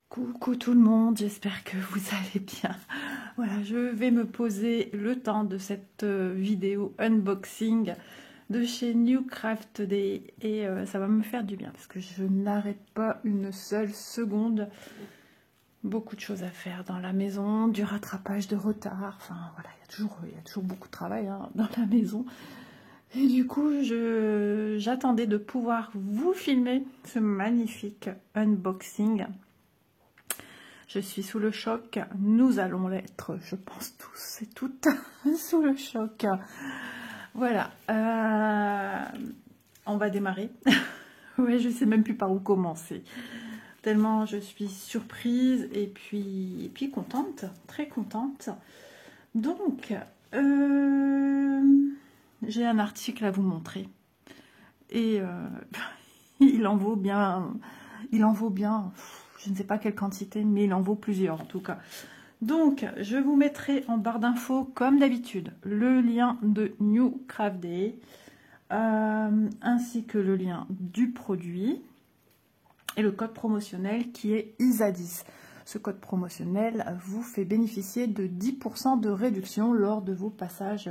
Coucou tout le monde, j'espère que vous allez bien. Voilà, je vais me poser le temps de cette vidéo unboxing de chez New Craft Day et ça va me faire du bien parce que je n'arrête pas une seule seconde. Beaucoup de choses à faire dans la maison, du rattrapage de retard, enfin voilà, il y a toujours beaucoup de travail hein, dans la maison. Et du coup, j'attendais de pouvoir vous filmer ce magnifique unboxing. Je suis sous le choc, nous allons l'être, je pense tous et toutes sous le choc. Voilà, on va démarrer. Ouais, je sais même plus par où commencer. Tellement je suis surprise et puis contente, très contente. Donc, j'ai un article à vous montrer. Et il en vaut bien, je ne sais pas quelle quantité, mais il en vaut plusieurs en tout cas. Donc, je vous mettrai en barre d'infos, comme d'habitude, le lien de New Craft Day, ainsi que le lien du produit et le code promotionnel qui est ISA10. Ce code promotionnel vous fait bénéficier de 10% de réduction lors de vos passages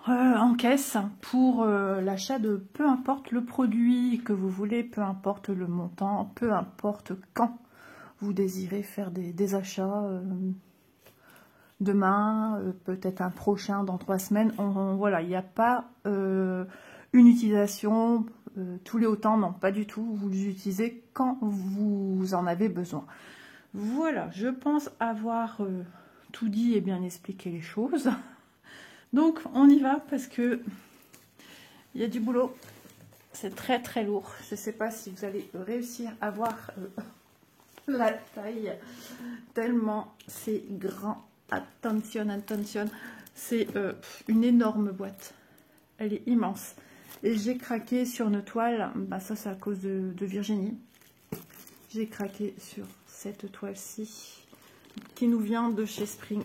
en caisse pour l'achat de peu importe le produit que vous voulez, peu importe le montant, peu importe quand vous désirez faire des achats, demain, peut-être un prochain dans 3 semaines. Voilà, il n'y a pas une utilisation tous les autant, non, pas du tout. Vous les utilisez quand vous en avez besoin. Voilà, je pense avoir tout dit et bien expliqué les choses. Donc on y va parce que il y a du boulot, c'est très très lourd. Je ne sais pas si vous allez réussir à voir la taille, tellement c'est grand. Attention, attention, c'est une énorme boîte, elle est immense. Et j'ai craqué sur une toile, bah ça c'est à cause de Virginie. J'ai craqué sur cette toile-ci qui nous vient de chez Spring.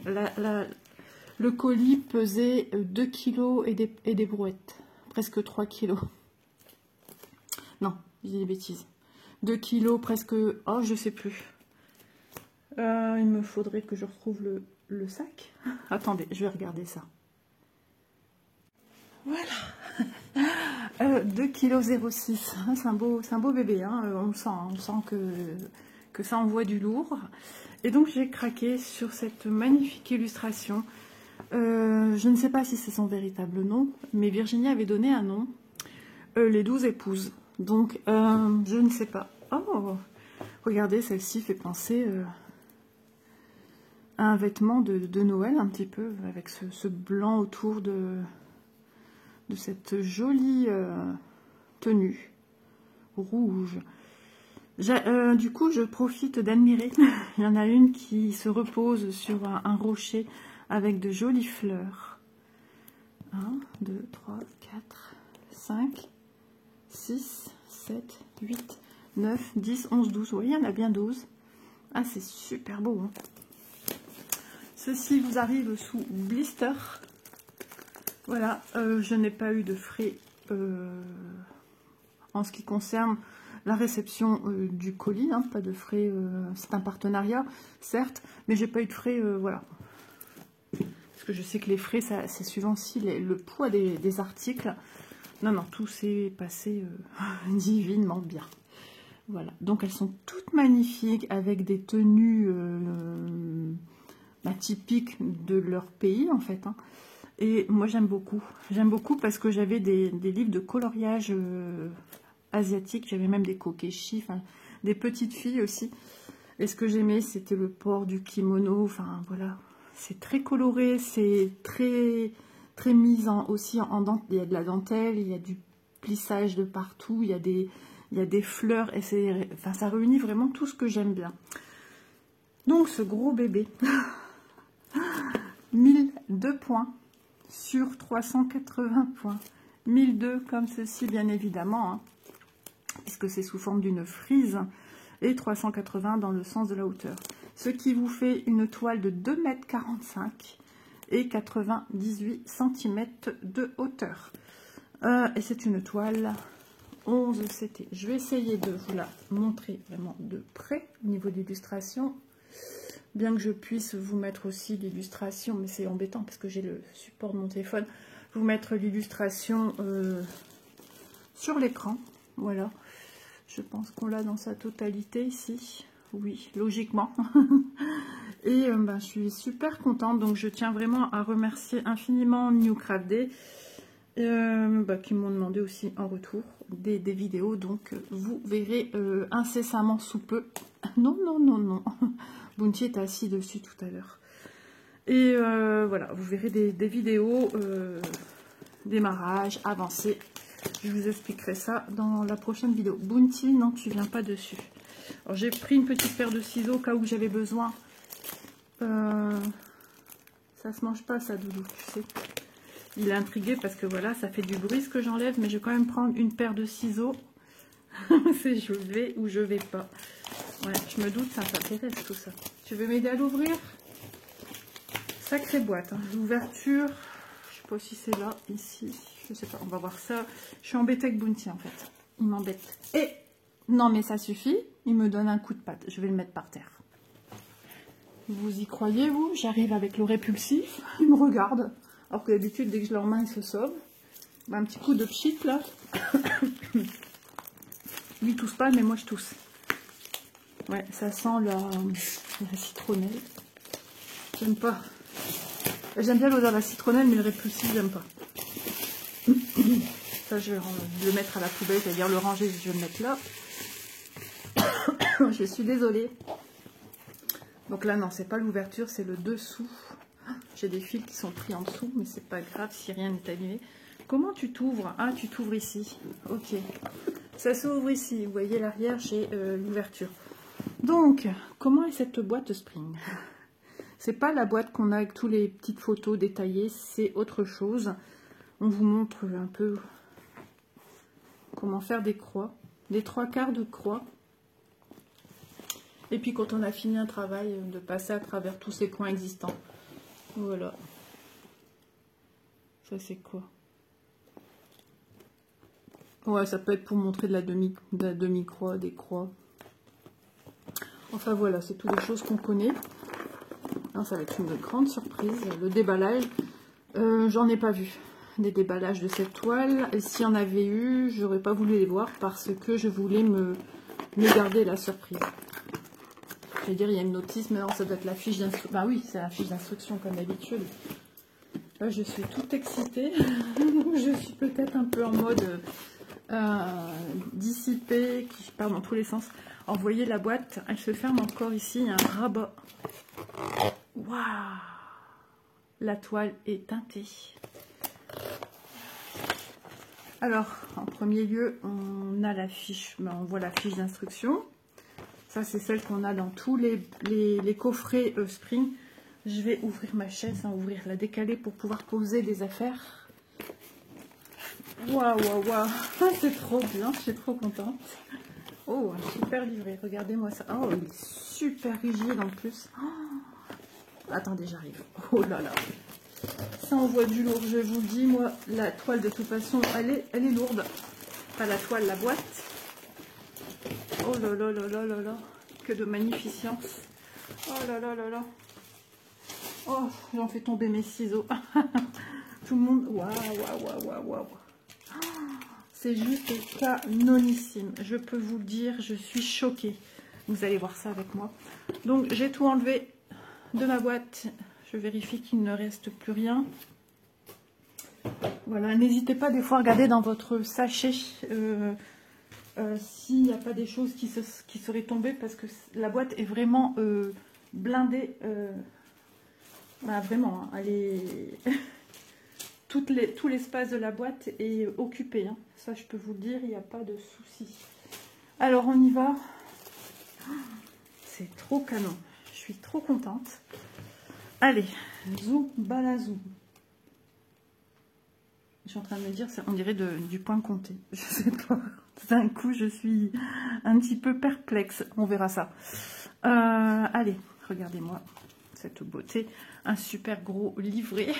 Le colis pesait 2 kg et des brouettes. Presque 3 kg. Non, je dis des bêtises. 2 kg, presque... Oh, je sais plus. Il me faudrait que je retrouve le sac. Attendez, je vais regarder ça. Voilà. 2 kg 06. C'est un beau bébé. Hein. On sent que ça envoie du lourd. Et donc, j'ai craqué sur cette magnifique illustration. Je ne sais pas si c'est son véritable nom, mais Virginie avait donné un nom, les 12 épouses. Donc, je ne sais pas. Oh, regardez, celle-ci fait penser à un vêtement de Noël, un petit peu, avec ce blanc autour de cette jolie tenue rouge. Du coup, je profite d'admirer. Il y en a une qui se repose sur un rocher avec de jolies fleurs. 1, 2, 3, 4, 5, 6, 7, 8, 9, 10, 11, 12. Vous voyez, il y en a bien 12. Ah, c'est super beau. Hein. Ceci vous arrive sous blister. Voilà, je n'ai pas eu de frais en ce qui concerne la réception du colis. Hein, pas de frais, c'est un partenariat, certes, mais j'ai pas eu de frais, voilà. Parce que je sais que les frais, c'est suivant aussi le poids des articles. Non, non, tout s'est passé divinement bien. Voilà, donc elles sont toutes magnifiques avec des tenues typiques de leur pays, en fait. Hein. Et moi, j'aime beaucoup. J'aime beaucoup parce que j'avais des livres de coloriage asiatique. J'avais même des kokeshi, enfin, des petites filles aussi. Et ce que j'aimais, c'était le port du kimono. Enfin, voilà. C'est très coloré, c'est très mis aussi en dentelle. Il y a de la dentelle, il y a du plissage de partout, il y a des fleurs et ça réunit vraiment tout ce que j'aime bien. Donc ce gros bébé, 1002 points sur 380 points. 1002 comme ceci bien évidemment, hein, puisque c'est sous forme d'une frise, et 380 dans le sens de la hauteur. Ce qui vous fait une toile de 2,45 m et 98 cm de hauteur. Et c'est une toile 11 CT. Je vais essayer de vous la montrer vraiment de près au niveau d'illustration. Bien que je puisse vous mettre aussi l'illustration, mais c'est embêtant parce que j'ai le support de mon téléphone. Vous mettre l'illustration sur l'écran. Voilà. Je pense qu'on l'a dans sa totalité ici. Oui, logiquement. Et je suis super contente. Donc je tiens vraiment à remercier infiniment Newcraft Day. Qui m'ont demandé aussi en retour des vidéos, donc vous verrez incessamment sous peu. Non, non, non, non. Bounty est assis dessus tout à l'heure. Et voilà, vous verrez des vidéos démarrage, avancé. Je vous expliquerai ça dans la prochaine vidéo. Bounty, non, tu viens pas dessus. Alors j'ai pris une petite paire de ciseaux au cas où j'avais besoin. Ça se mange pas ça, Doudou, tu sais. Il est intrigué parce que voilà, ça fait du bruit ce que j'enlève, mais je vais quand même prendre une paire de ciseaux. C'est je vais ou je vais pas. Ouais, je me doute, ça t'intéresse tout ça. Tu veux m'aider à l'ouvrir? Sacrée boîte, hein. L'ouverture, je sais pas si c'est là, ici, je sais pas, on va voir ça. Je suis embêtée avec Bounty en fait. Il m'embête. Et non mais ça suffit, il me donne un coup de patte. Je vais le mettre par terre. Vous y croyez vous? J'arrive avec le répulsif, il me regarde. Alors que d'habitude, dès que je leur main, ils se sauvent. Un petit coup de pchit, là. Lui, tousse pas, mais moi, je tousse. Ouais, ça sent la citronnelle. J'aime pas. J'aime bien l'odeur de la citronnelle, mais le répulsif, j'aime pas. Ça, je vais le mettre à la poubelle, c'est-à-dire le ranger, je vais le mettre là. Je suis désolée. Donc là, non, c'est pas l'ouverture, c'est le dessous. J'ai des fils qui sont pris en dessous, mais c'est pas grave si rien n'est abîmé. Comment tu t'ouvres? Ah, tu t'ouvres ici. Ok. Ça s'ouvre ici. Vous voyez l'arrière, j'ai l'ouverture. Donc, comment est cette boîte Spring? C'est pas la boîte qu'on a avec tous les petites photos détaillées, c'est autre chose. On vous montre un peu comment faire des croix, des 3/4 de croix. Et puis quand on a fini un travail, de passer à travers tous ces coins existants. Voilà. Ça c'est quoi? Ouais, ça peut être pour montrer de la demi-croix, des croix. Enfin voilà, c'est toutes les choses qu'on connaît. Alors, ça va être une grande surprise. Le déballage, j'en ai pas vu. Des déballages de cette toile. Et s'il y en avait eu, j'aurais pas voulu les voir parce que je voulais me garder la surprise. Je vais dire, il y a une notice, mais non, ça doit être la fiche d'instruction. Bah oui, c'est la fiche d'instruction comme d'habitude. Là, je suis toute excitée. Je suis peut-être un peu en mode dissipée, qui part dans tous les sens. Alors, vous voyez la boîte, elle se ferme encore ici, il y a un rabat. Waouh! La toile est teintée. Alors, en premier lieu, on a la fiche, on voit la fiche d'instruction. Ça, c'est celle qu'on a dans tous les coffrets Spring. Je vais ouvrir ma chaise, la décaler pour pouvoir poser des affaires. Waouh, waouh, waouh. C'est trop bien, je suis trop contente. Oh, un super livret, regardez-moi ça. Oh, il est super rigide en plus. Oh, attendez, j'arrive. Oh là là. Ça envoie du lourd, je vous le dis. Moi, la toile, de toute façon, elle est lourde. Pas la toile, la boîte. Oh là là là là là là. Que de magnificence. Oh là là là là. Oh, j'en fais tomber mes ciseaux. Tout le monde. Waouh, waouh, waouh, waouh, waouh. C'est juste canonissime. Je peux vous le dire, je suis choquée. Vous allez voir ça avec moi. Donc, j'ai tout enlevé de ma boîte. Je vérifie qu'il ne reste plus rien. Voilà, n'hésitez pas des fois à regarder dans votre sachet s'il n'y a pas des choses qui seraient tombées, parce que la boîte est vraiment blindée. Bah, vraiment, hein, elle est... tout l'espace de la boîte est occupé. Hein. Ça, je peux vous le dire, il n'y a pas de souci. Alors, on y va. C'est trop canon. Je suis trop contente. Allez, zou, balazou. Je suis en train de me dire, on dirait du point compté. Je sais pas. D'un coup, je suis un petit peu perplexe. On verra ça. Allez, regardez-moi cette beauté. Un super gros livret.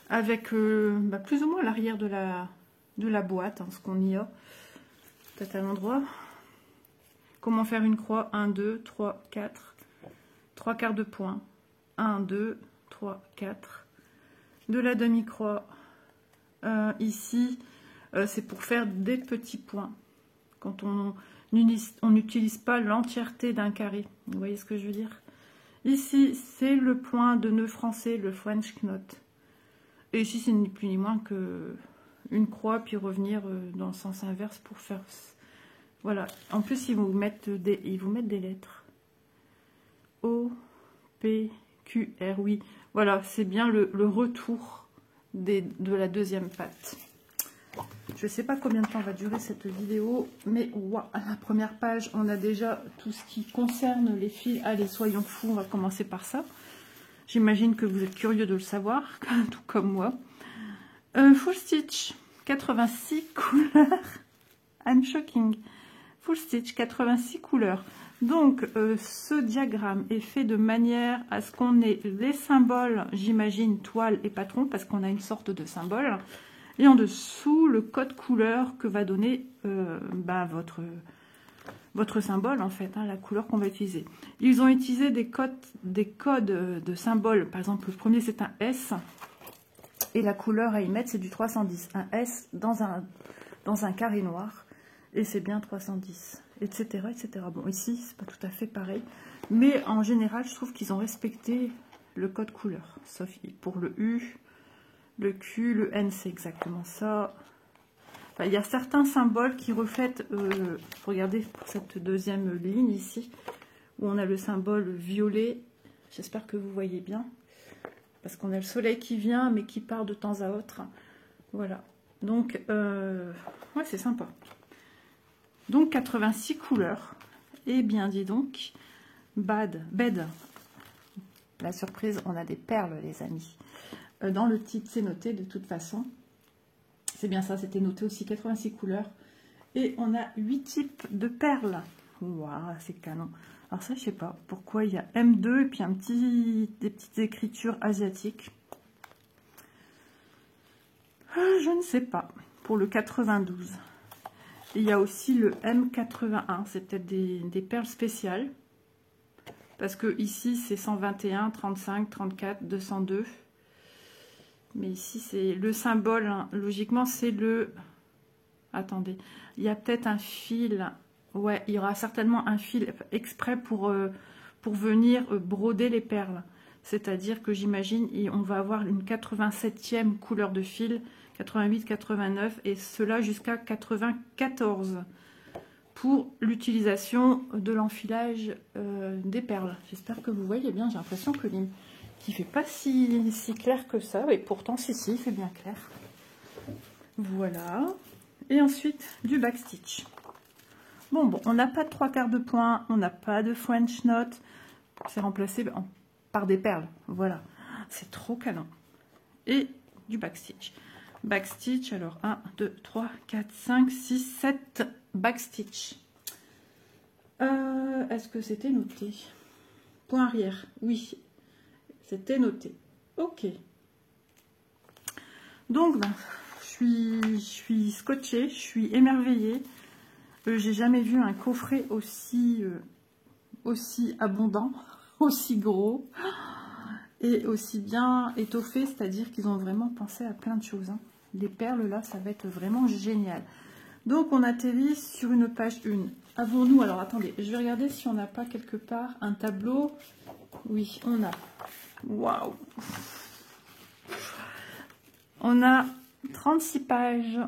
Avec plus ou moins l'arrière de la de la boîte, hein, ce qu'on y a. Peut-être à l'endroit. Comment faire une croix? 1, 2, 3, 4. 3 quarts de point. 1, 2, 3, 4. De la demi-croix. Ici, c'est pour faire des petits points. Quand on n'utilise pas l'entièreté d'un carré. Vous voyez ce que je veux dire? Ici, c'est le point de nœud français, le French knot. Et ici, c'est ni plus ni moins que une croix, puis revenir dans le sens inverse pour faire... Voilà. En plus, ils vous mettent des lettres. O, P, Q, R, oui. Voilà, c'est bien le retour de la deuxième patte. Je ne sais pas combien de temps va durer cette vidéo, mais wow, à la première page, on a déjà tout ce qui concerne les fils. Allez, soyons fous, on va commencer par ça. J'imagine que vous êtes curieux de le savoir, tout comme moi. Full stitch, 86 couleurs. I'm shocking. Full stitch, 86 couleurs. Donc, ce diagramme est fait de manière à ce qu'on ait les symboles, j'imagine, toile et patron, parce qu'on a une sorte de symbole. Et en dessous, le code couleur que va donner votre symbole, en fait, hein, la couleur qu'on va utiliser. Ils ont utilisé des codes de symboles. Par exemple, le premier, c'est un S. Et la couleur à y mettre, c'est du 310. Un S dans un carré noir. Et c'est bien 310, etc., etc. Bon, ici, c'est pas tout à fait pareil. Mais en général, je trouve qu'ils ont respecté le code couleur. Sauf pour le U, le Q, le N, c'est exactement ça. Enfin, il y a certains symboles qui reflètent... regardez pour cette deuxième ligne ici, où on a le symbole violet. J'espère que vous voyez bien. Parce qu'on a le soleil qui vient, mais qui part de temps à autre. Voilà. Donc, ouais, c'est sympa. Donc 86 couleurs. Et bien dis donc, bed. La surprise, on a des perles les amis. Dans le titre, c'est noté de toute façon. C'est bien ça, c'était noté aussi 86 couleurs. Et on a 8 types de perles. Waouh, c'est canon. Alors ça, je sais pas pourquoi il y a M2 et puis des petites écritures asiatiques. Je ne sais pas. Pour le 92. Il y a aussi le M81, c'est peut-être des perles spéciales. Parce que ici, c'est 121, 35, 34, 202. Mais ici, c'est le symbole. Hein. Logiquement, c'est le... Attendez, il y a peut-être un fil. Ouais, il y aura certainement un fil exprès pour venir broder les perles. C'est-à-dire que j'imagine, on va avoir une 87e couleur de fil. 88, 89 et cela jusqu'à 94 pour l'utilisation de l'enfilage des perles. J'espère que vous voyez bien, j'ai l'impression que qu'il ne fait pas si clair que ça, et pourtant si, il fait bien clair. Voilà. Et ensuite du backstitch. Bon, on n'a pas de 3 quarts de point, on n'a pas de French knot, c'est remplacé par des perles, voilà. C'est trop canon. Et du backstitch. Backstitch, alors 1, 2, 3, 4, 5, 6, 7 backstitch. Est-ce que c'était noté? Point arrière, oui, c'était noté. Ok. Donc, je suis scotchée, je suis émerveillée. J'ai jamais vu un coffret aussi abondant, aussi gros et aussi bien étoffé, c'est-à-dire qu'ils ont vraiment pensé à plein de choses. Hein. Les perles, là, ça va être vraiment génial. Donc, on atterrit sur une page 1. Avons-nous... Alors, attendez, je vais regarder si on n'a pas quelque part un tableau. Oui, on a. Waouh! On a 36 pages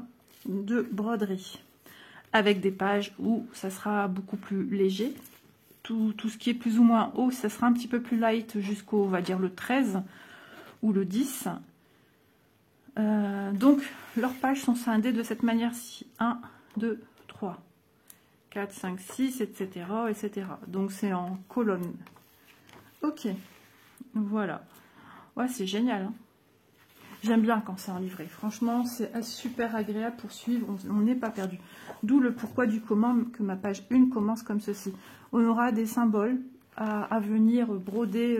de broderie. Avec des pages où ça sera beaucoup plus léger. Tout ce qui est plus ou moins haut, ça sera un petit peu plus light jusqu'au, on va dire, le 13 ou le 10. Donc, leurs pages sont scindées de cette manière-ci. 1, 2, 3, 4, 5, 6, etc. etc. Donc, c'est en colonne. Ok, voilà. Ouais, c'est génial. Hein. J'aime bien quand c'est en livret. Franchement, c'est super agréable pour suivre. On n'est pas perdu. D'où le pourquoi du comment que ma page 1 commence comme ceci. On aura des symboles à venir broder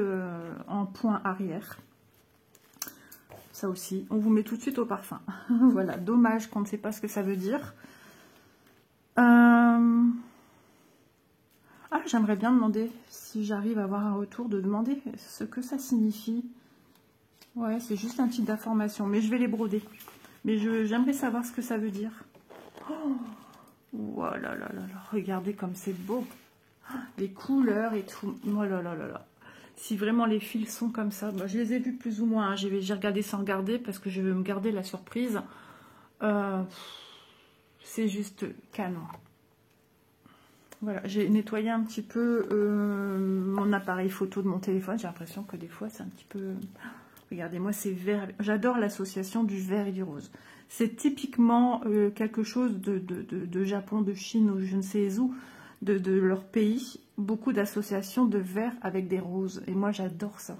en point arrière. ça aussi. On vous met tout de suite au parfum. Voilà, dommage qu'on ne sait pas ce que ça veut dire. Ah, j'aimerais bien demander, si j'arrive à avoir un retour, de demander ce que ça signifie. Ouais, c'est juste un type d'information, mais je vais les broder. Mais j'aimerais savoir ce que ça veut dire. Oh, voilà, là, là, là, regardez comme c'est beau. Les couleurs et tout. Oh là là là là. Si vraiment les fils sont comme ça, bah, je les ai vus plus ou moins. Hein. J'ai regardé sans regarder parce que je veux me garder la surprise. C'est juste canon. Voilà, j'ai nettoyé un petit peu mon appareil photo de mon téléphone. J'ai l'impression que des fois, c'est un petit peu... Regardez-moi, c'est vert. J'adore l'association du vert et du rose. C'est typiquement quelque chose de Japon, de Chine ou je ne sais où, de leur pays. Beaucoup d'associations de vert avec des roses. Et moi, j'adore ça.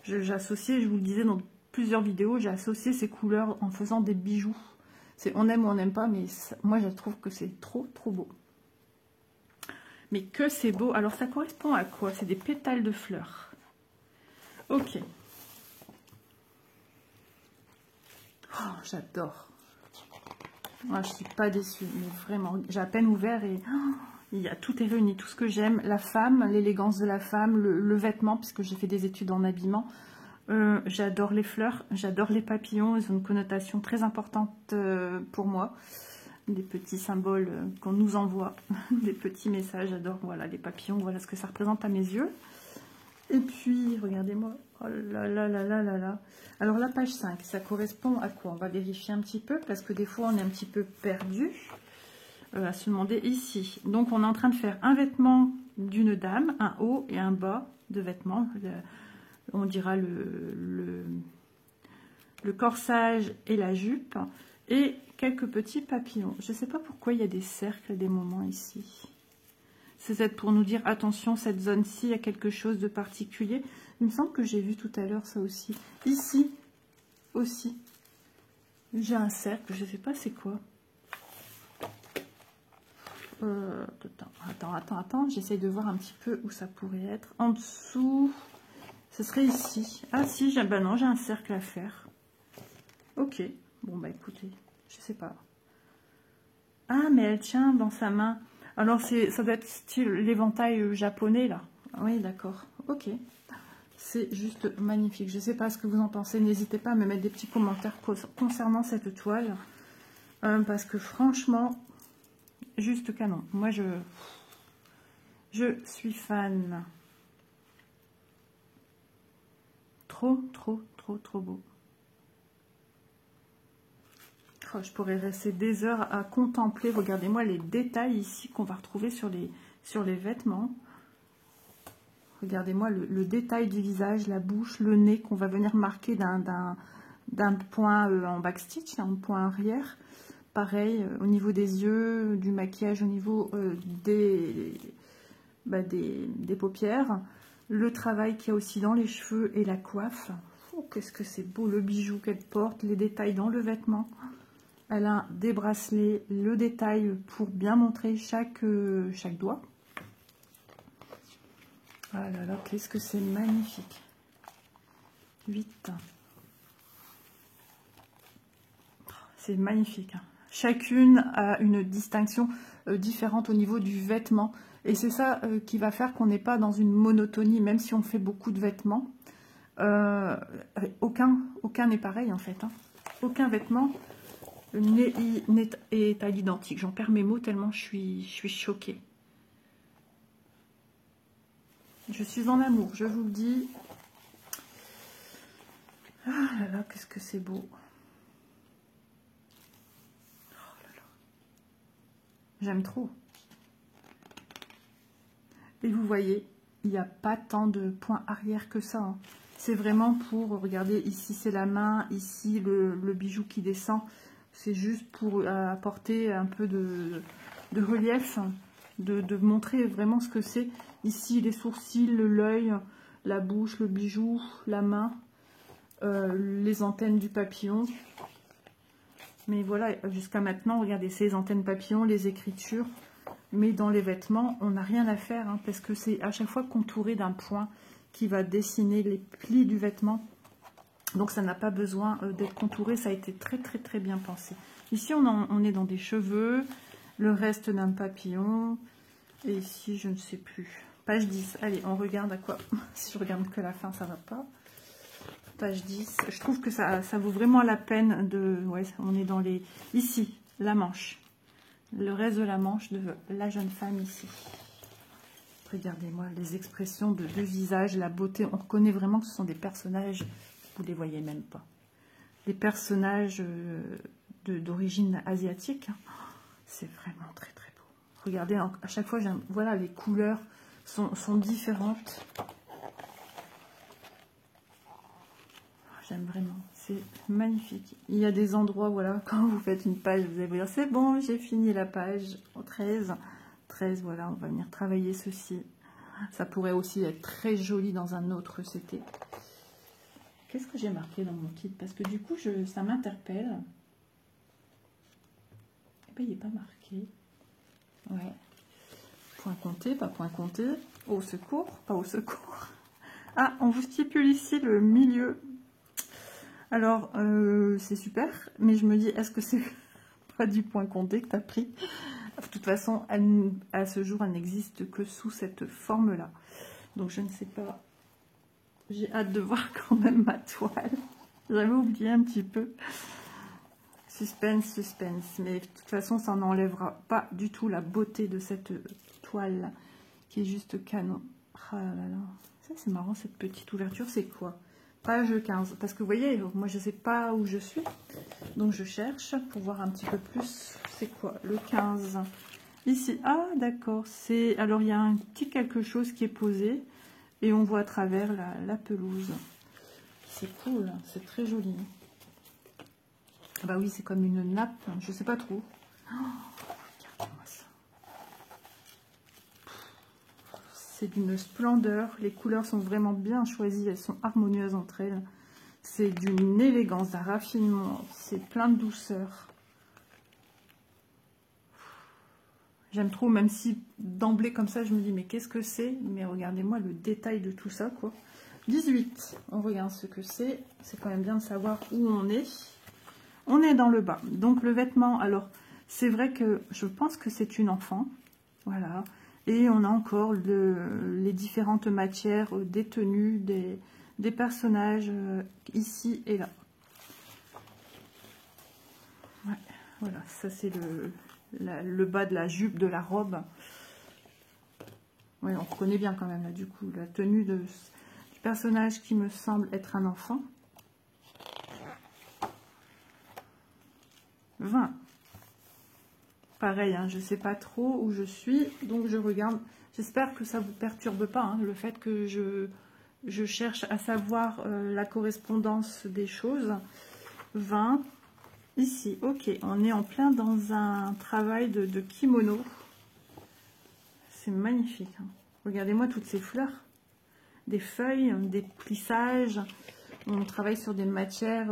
J'associe, je vous le disais dans plusieurs vidéos, j'ai associé ces couleurs en faisant des bijoux. On aime ou on n'aime pas, mais ça, moi, je trouve que c'est trop, trop beau. Mais que c'est beau. Alors, ça correspond à quoi? C'est des pétales de fleurs. Ok. Oh, j'adore. Moi, je suis pas déçue, mais vraiment. J'ai à peine ouvert et il y a tout est réuni, tout ce que j'aime. La femme, l'élégance de la femme, le vêtement, puisque j'ai fait des études en habillement. J'adore les fleurs, j'adore les papillons. Ils ont une connotation très importante pour moi. Des petits symboles qu'on nous envoie, des petits messages. J'adore, voilà, les papillons, voilà ce que ça représente à mes yeux. Et puis, regardez-moi, oh là là là là là là. Alors la page 5, ça correspond à quoi? On va vérifier un petit peu, parce que des fois on est un petit peu perdu à se demander ici. Donc on est en train de faire un vêtement d'une dame, un haut et un bas de vêtements. On dira le corsage et la jupe. Et quelques petits papillons. Je ne sais pas pourquoi il y a des cercles à des moments ici. C'est peut-être pour nous dire, attention, cette zone-ci, il y a quelque chose de particulier. Il me semble que j'ai vu tout à l'heure ça aussi. Ici, aussi, j'ai un cercle, je ne sais pas c'est quoi. Attends, j'essaye de voir un petit peu où ça pourrait être. En dessous, ce serait ici. Ah si, bah non, j'ai un cercle à faire. Ok, bon bah écoutez, je sais pas. Ah, mais elle tient dans sa main. Alors, ça doit être style l'éventail japonais, là. Oui, d'accord. Ok. C'est juste magnifique. Je ne sais pas ce que vous en pensez. N'hésitez pas à me mettre des petits commentaires concernant cette toile. Parce que franchement, juste canon. Moi, je suis fan. Trop, trop, trop, trop beau. Oh, je pourrais rester des heures à contempler. Regardez-moi les détails ici qu'on va retrouver sur les vêtements. Regardez-moi le détail du visage, la bouche, le nez qu'on va venir marquer d'un point en backstitch, un point arrière. Pareil, au niveau des yeux, du maquillage, au niveau des paupières. Le travail qu'il y a aussi dans les cheveux et la coiffe. Oh, qu'est-ce que c'est beau, le bijou qu'elle porte, les détails dans le vêtement. Elle a des bracelets, le détail pour bien montrer chaque doigt. Ah là là, qu'est-ce que c'est magnifique. 8. C'est magnifique. Chacune a une distinction différente au niveau du vêtement. Et c'est ça qui va faire qu'on n'est pas dans une monotonie, même si on fait beaucoup de vêtements. Aucun n'est pareil en fait. Hein. Aucun vêtement est à l'identique. J'en perds mes mots tellement je suis choquée. Je suis en amour, je vous le dis. Ah là là, qu'est-ce que c'est beau. Oh là là. J'aime trop. Et vous voyez, il n'y a pas tant de points arrière que ça. Hein. C'est vraiment pour, regardez, ici c'est la main, ici le bijou qui descend. C'est juste pour apporter un peu de relief, de montrer vraiment ce que c'est. Ici les sourcils, l'œil, la bouche, le bijou, la main, les antennes du papillon. Mais voilà, jusqu'à maintenant, regardez, ces antennes papillons, les écritures. Mais dans les vêtements, on n'a rien à faire, hein, parce que c'est à chaque fois contouré d'un point qui va dessiner les plis du vêtement. Donc ça n'a pas besoin d'être contouré, ça a été très très très bien pensé. Ici on est dans des cheveux, le reste d'un papillon, et ici je ne sais plus. Page 10, allez on regarde à quoi, si je regarde que la fin ça va pas. Page 10, je trouve que ça vaut vraiment la peine de... Ouais, on est dans les... Ici, la manche. Le reste de la manche de la jeune femme ici. Regardez-moi les expressions de visage, la beauté. On reconnaît vraiment que ce sont des personnages, vous ne les voyez même pas. Des personnages d'origine asiatique. C'est vraiment très très beau. Regardez, à chaque fois, voilà, les couleurs sont différentes. J'aime vraiment, c'est magnifique. Il y a des endroits, voilà, quand vous faites une page, vous allez vous dire, c'est bon, j'ai fini la page. 13, voilà, on va venir travailler ceci. Ça pourrait aussi être très joli dans un autre CT. Qu'est-ce que j'ai marqué dans mon kit? Parce que du coup, ça m'interpelle. Eh bien, il n'est pas marqué. Ouais. Point compté, pas point compté. Au secours, pas au secours. Ah, on vous stipule ici le milieu. Alors, c'est super, mais je me dis, est-ce que c'est pas du point compté que tu as pris? De toute façon, à ce jour, elle n'existe que sous cette forme-là. Donc, je ne sais pas. J'ai hâte de voir quand même ma toile. J'avais oublié un petit peu. Suspense, suspense. Mais de toute façon, ça n'enlèvera pas du tout la beauté de cette toile qui est juste canon. Ah là là. Ça, c'est marrant, cette petite ouverture. C'est quoi? Page 15, parce que vous voyez, moi je sais pas où je suis, donc je cherche pour voir un petit peu plus. C'est quoi le 15 ici? Ah d'accord, c'est alors il y a un petit quelque chose qui est posé et on voit à travers la pelouse. C'est cool, c'est très joli. Ah bah oui, c'est comme une nappe, je sais pas trop. Oh, regardez-moi ça. C'est d'une splendeur, les couleurs sont vraiment bien choisies, elles sont harmonieuses entre elles. C'est d'une élégance, d'un raffinement, c'est plein de douceur. J'aime trop, même si d'emblée comme ça, je me dis, mais qu'est-ce que c'est? Mais regardez-moi le détail de tout ça, quoi. 18, on regarde ce que c'est. C'est quand même bien de savoir où on est. On est dans le bas. Donc le vêtement, alors, c'est vrai que je pense que c'est une enfant. Voilà. Et on a encore les différentes matières des tenues, des personnages ici et là. Ouais, voilà, ça c'est le bas de la jupe de la robe. Ouais, on reconnaît bien quand même là du coup la tenue du personnage qui me semble être un enfant. 20. Pareil, hein, je ne sais pas trop où je suis, donc je regarde. J'espère que ça ne vous perturbe pas, hein, le fait que je cherche à savoir la correspondance des choses. 20. Ici, ok, on est en plein dans un travail de kimono. C'est magnifique. Hein. Regardez-moi toutes ces fleurs. Des feuilles, des plissages. On travaille sur des matières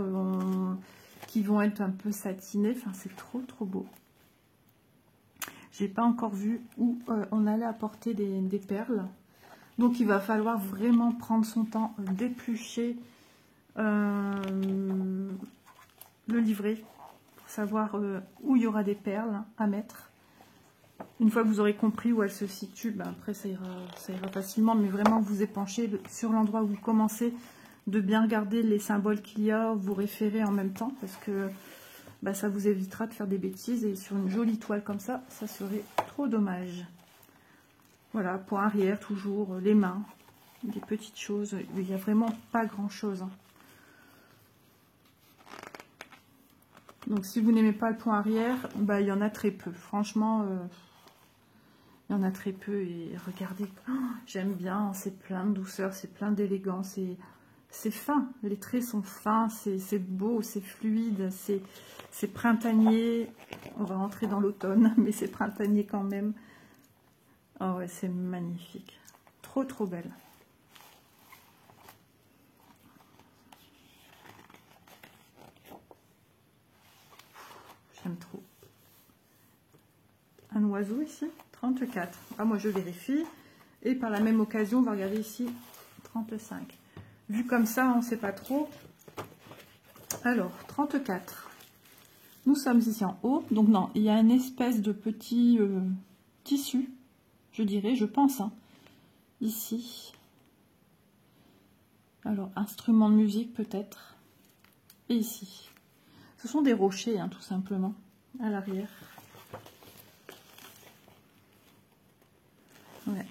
qui vont être un peu satinées. Enfin, c'est trop, trop beau. J'ai pas encore vu où on allait apporter des perles. Donc, il va falloir vraiment prendre son temps, d'éplucher le livret pour savoir où il y aura des perles à mettre. Une fois que vous aurez compris où elles se situent, ben après ça ira facilement. Mais vraiment, vous épanchez sur l'endroit où vous commencez, de bien regarder les symboles qu'il y a, vous référer en même temps parce que bah, ça vous évitera de faire des bêtises et sur une jolie toile comme ça serait trop dommage. Voilà, point arrière toujours, les mains, des petites choses, il n'y a vraiment pas grand chose. Donc si vous n'aimez pas le point arrière, bah, il y en a très peu, franchement, il y en a très peu et regardez, oh, j'aime bien, c'est plein de douceur, c'est plein d'élégance, c'est fin, les traits sont fins, c'est beau, c'est fluide, c'est printanier. On va rentrer dans l'automne, mais c'est printanier quand même. Oh ouais, c'est magnifique. Trop, trop belle. J'aime trop. Un oiseau ici, 34. Ah, moi, je vérifie. Et par la même occasion, on va regarder ici, 35. Vu comme ça, on ne sait pas trop. Alors, 34. Nous sommes ici en haut. Donc non, il y a une espèce de petit tissu, je dirais, je pense, hein, ici. Alors, instrument de musique peut-être. Et ici. Ce sont des rochers, hein, tout simplement, à l'arrière. Ouais.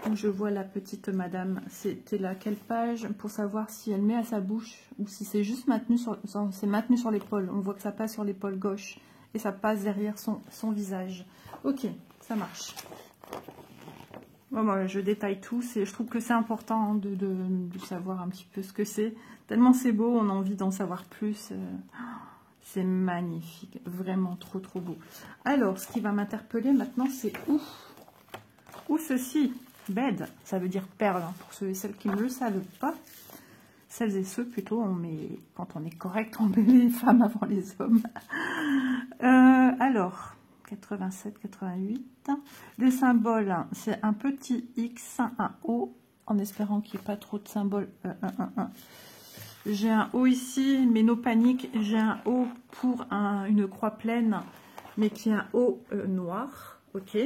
Où je vois la petite madame. C'était laquelle page pour savoir si elle met à sa bouche ou si c'est juste maintenu sur l'épaule. On voit que ça passe sur l'épaule gauche et ça passe derrière son visage. Ok, ça marche. Bon, moi, je détaille tout. Je trouve que c'est important, hein, de savoir un petit peu ce que c'est. Tellement c'est beau, on a envie d'en savoir plus. C'est magnifique, vraiment trop trop beau. Alors, ce qui va m'interpeller maintenant, c'est où ceci. Bed, ça veut dire perle, hein, pour ceux et celles qui ne le savent pas. Celles et ceux, plutôt, quand on est correct, on met les femmes avant les hommes. Alors, 87, 88. Les symboles, c'est un petit X, un O, en espérant qu'il n'y ait pas trop de symboles. J'ai un O ici, mais no panique. J'ai un O pour une croix pleine, mais qui est un O noir. Ok.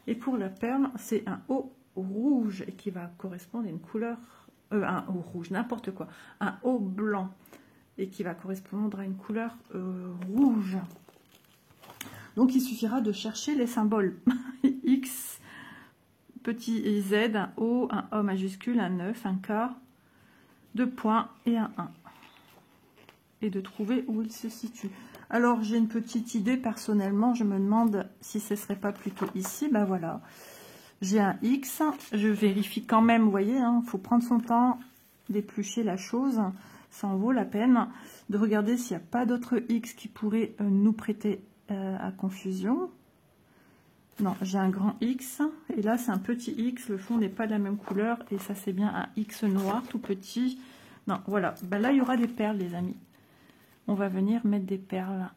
Et pour la perle, c'est un O rouge et qui va correspondre à une couleur, un O rouge, n'importe quoi, un O blanc et qui va correspondre à une couleur rouge. Donc il suffira de chercher les symboles X, petit Z, un O, un O majuscule, un 9, un K, 2 points et un 1. Et de trouver où il se situe. Alors j'ai une petite idée personnellement, je me demande si ce serait pas plutôt ici. Ben voilà. J'ai un X, je vérifie quand même, vous voyez, il faut prendre son temps d'éplucher la chose, ça en vaut la peine, de regarder s'il n'y a pas d'autres X qui pourraient nous prêter à confusion. Non, j'ai un grand X, et là c'est un petit X, le fond n'est pas de la même couleur, et ça c'est bien un X noir, tout petit. Non, voilà, ben là il y aura des perles les amis. On va venir mettre des perles.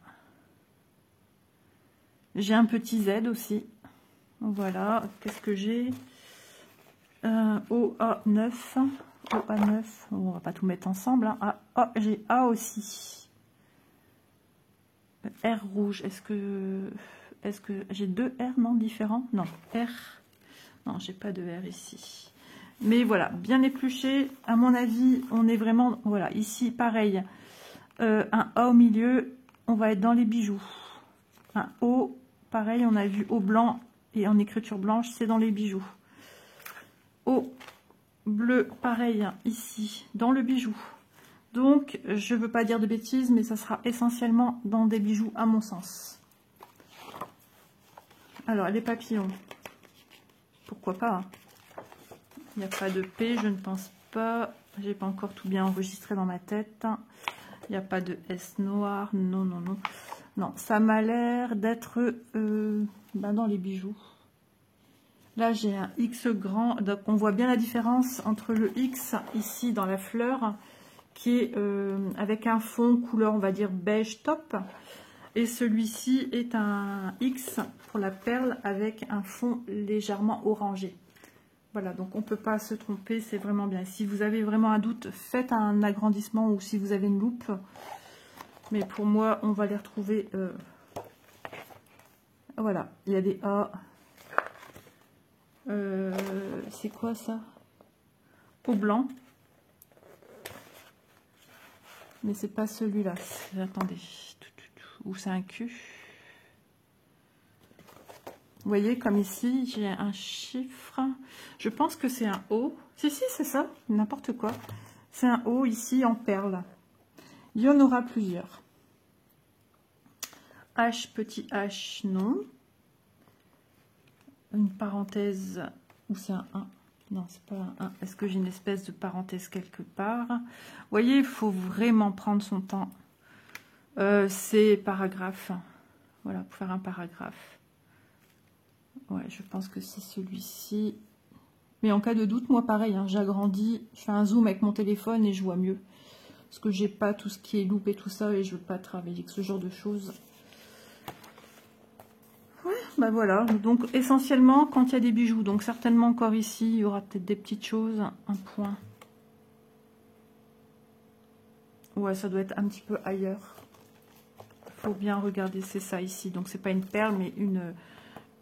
J'ai un petit Z aussi. Voilà, qu'est-ce que j'ai? OA9. OA9. On va pas tout mettre ensemble. Hein. Ah, j'ai A aussi. R rouge. Est-ce que j'ai deux R, non, différents? Non, R. Non, j'ai pas de R ici. Mais voilà, bien épluché. À mon avis, on est vraiment... Voilà, ici, pareil. Un A au milieu, on va être dans les bijoux. Un O, pareil, on a vu O blanc. Et en écriture blanche, c'est dans les bijoux. O bleu, pareil, ici, dans le bijou. Donc, je ne veux pas dire de bêtises, mais ça sera essentiellement dans des bijoux, à mon sens. Alors, les papillons. Pourquoi pas, hein. Il n'y a pas de P, je ne pense pas. J'ai pas encore tout bien enregistré dans ma tête. Il n'y a pas de S noir. Non, non, non. Non, ça m'a l'air d'être dans les bijoux. Là, j'ai un X grand. Donc, on voit bien la différence entre le X ici dans la fleur, qui est avec un fond couleur, on va dire, beige top. Et celui-ci est un X pour la perle avec un fond légèrement orangé. Voilà, donc on ne peut pas se tromper, c'est vraiment bien. Si vous avez vraiment un doute, faites un agrandissement ou si vous avez une loupe. Mais pour moi, on va les retrouver. Voilà, il y a des A. C'est quoi ça? Au blanc. Mais c'est pas celui-là. Attendez. Ou c'est un Q. Vous voyez, comme ici, j'ai un chiffre. Je pense que c'est un O. Si, si, c'est ça. N'importe quoi. C'est un O ici en perle. Il y en aura plusieurs. H, petit H, non. Une parenthèse, ou c'est un 1? Non, c'est pas un 1. Est-ce que j'ai une espèce de parenthèse quelque part? Vous voyez, il faut vraiment prendre son temps. C'est paragraphe. Voilà, pour faire un paragraphe. Ouais, je pense que c'est celui-ci. Mais en cas de doute, moi pareil, hein, j'agrandis, je fais un zoom avec mon téléphone et je vois mieux. Parce que j'ai pas tout ce qui est loupe et tout ça et je veux pas travailler avec ce genre de choses. Ouais, bah voilà. Donc essentiellement quand il y a des bijoux, donc certainement encore ici, il y aura peut-être des petites choses, un point. Ouais, ça doit être un petit peu ailleurs. Faut bien regarder, c'est ça ici. Donc c'est pas une perle, mais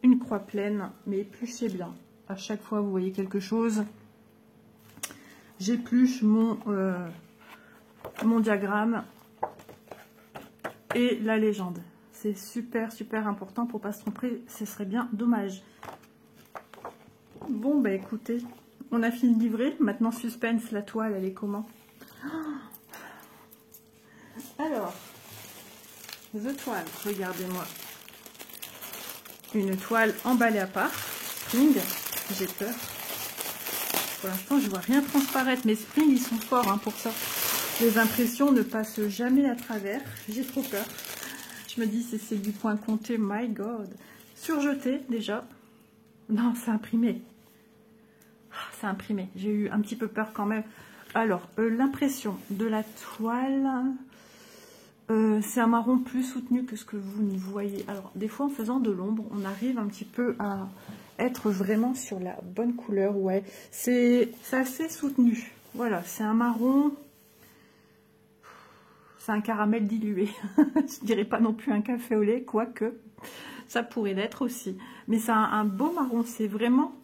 une croix pleine, mais épluchez bien. À chaque fois, vous voyez quelque chose, j'épluche mon diagramme et la légende. C'est super, super important pour pas se tromper. Ce serait bien dommage. Bon, bah écoutez, on a fini de livrer. Maintenant, suspense, la toile, elle est comment? Alors, The Toile, regardez-moi. Une toile emballée à part. Spring, j'ai peur. Pour l'instant, je vois rien transparaître. Mais Spring, ils sont forts hein, pour ça. Les impressions ne passent jamais à travers. J'ai trop peur. Je me dis, c'est du point compté. My God. Surjeté, déjà. Non, c'est imprimé. C'est imprimé. J'ai eu un petit peu peur quand même. Alors, l'impression de la toile... c'est un marron plus soutenu que ce que vous ne voyez. Alors, des fois, en faisant de l'ombre, on arrive un petit peu à être vraiment sur la bonne couleur. Ouais, c'est assez soutenu. Voilà, c'est un marron. C'est un caramel dilué. Je dirais pas non plus un café au lait, quoique ça pourrait l'être aussi. Mais c'est un beau marron. C'est vraiment...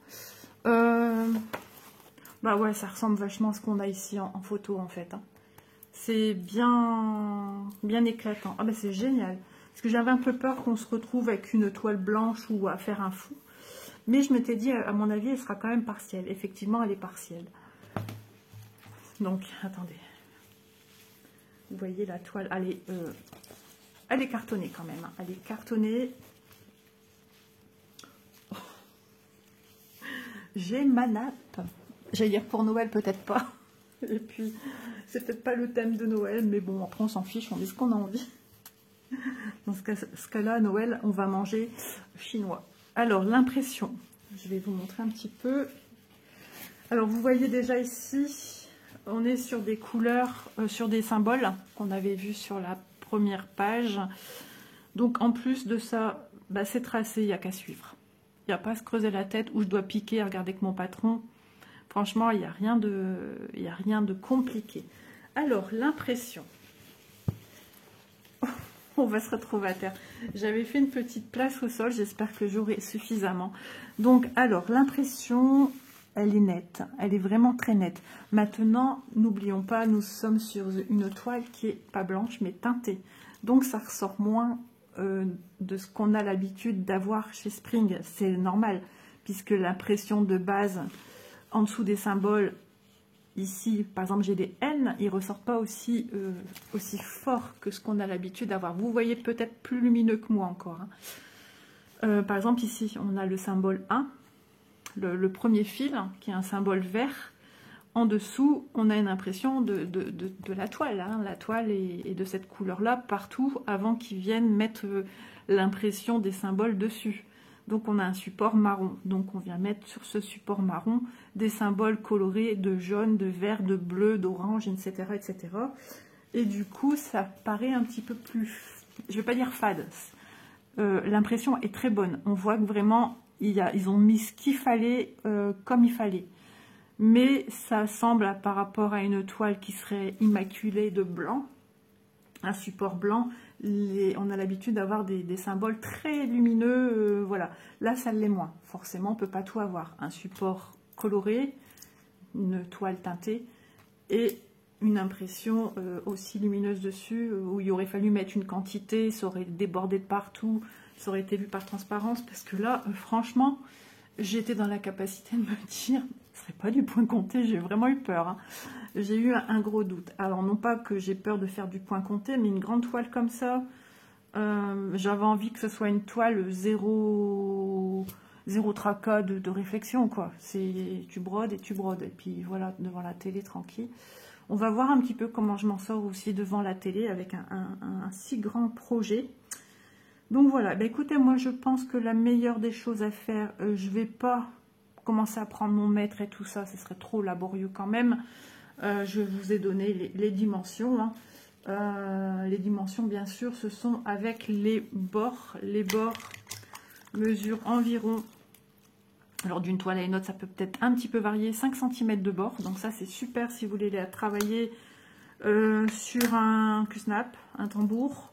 Bah ouais, ça ressemble vachement à ce qu'on a ici en photo, en fait. Hein. C'est bien éclatant. Ah bah c'est génial. Parce que j'avais un peu peur qu'on se retrouve avec une toile blanche ou à faire un fou. Mais je m'étais dit, à mon avis, elle sera quand même partielle. Effectivement, elle est partielle. Donc, attendez. Vous voyez la toile, elle est cartonnée quand même. Hein. Elle est cartonnée. Oh. J'ai ma nappe. J'allais dire pour Noël, peut-être pas. Et puis, c'est peut-être pas le thème de Noël, mais bon, après on s'en fiche, on dit ce qu'on a envie. Dans ce cas-là, à Noël, on va manger chinois. Alors, l'impression, je vais vous montrer un petit peu. Alors, vous voyez déjà ici, on est sur des couleurs, sur des symboles qu'on avait vus sur la première page. Donc, en plus de ça, bah, c'est tracé, il n'y a qu'à suivre. Il n'y a pas à se creuser la tête où je dois piquer, regarder que mon patron... Franchement, il n'y a rien de compliqué. Alors, l'impression. On va se retrouver à terre. J'avais fait une petite place au sol. J'espère que j'aurai suffisamment. Donc, alors, l'impression, elle est nette. Elle est vraiment très nette. Maintenant, n'oublions pas, nous sommes sur une toile qui est pas blanche, mais teintée. Donc, ça ressort moins de ce qu'on a l'habitude d'avoir chez Spring. C'est normal, puisque l'impression de base... En dessous des symboles, ici, par exemple, j'ai des N, ils ne ressortent pas aussi fort que ce qu'on a l'habitude d'avoir. Vous voyez peut-être plus lumineux que moi encore. Hein. Par exemple, ici, on a le symbole 1, le premier fil, qui est un symbole vert. En dessous, on a une impression de la toile. Hein. La toile est de cette couleur-là partout, avant qu'ils viennent mettre l'impression des symboles dessus. Donc, on a un support marron. Donc, on vient mettre sur ce support marron des symboles colorés de jaune, de vert, de bleu, d'orange, etc., etc. Et du coup, ça paraît un petit peu plus... Je ne vais pas dire fade. L'impression est très bonne. On voit que vraiment, ils ont mis ce qu'il fallait comme il fallait. Mais ça semble, par rapport à une toile qui serait immaculée de blanc, un support blanc, on a l'habitude d'avoir des symboles très lumineux, voilà. Là, ça l'est moins. Forcément, on ne peut pas tout avoir. Un support coloré, une toile teintée et une impression aussi lumineuse dessus, où il aurait fallu mettre une quantité, ça aurait débordé de partout, ça aurait été vu par transparence, parce que là, franchement, j'étais dans la capacité de me dire, ce serait pas du point compté, j'ai vraiment eu peur. Hein. J'ai eu un gros doute. Alors, non pas que j'ai peur de faire du point compté, mais une grande toile comme ça, j'avais envie que ce soit une toile zéro tracas de réflexion, quoi. Tu brodes et tu brodes. Et puis voilà, devant la télé, tranquille. On va voir un petit peu comment je m'en sors aussi devant la télé avec un si grand projet. Donc voilà, bah écoutez, moi je pense que la meilleure des choses à faire, je vais pas commencer à prendre mon mètre et tout ça, ce serait trop laborieux quand même. Je vous ai donné les dimensions. Hein. Les dimensions, bien sûr, ce sont avec les bords. Les bords mesurent environ, alors d'une toile à une autre, ça peut peut-être un petit peu varier, 5 cm de bord. Donc ça, c'est super si vous voulez la travailler sur un cul-snap, un tambour,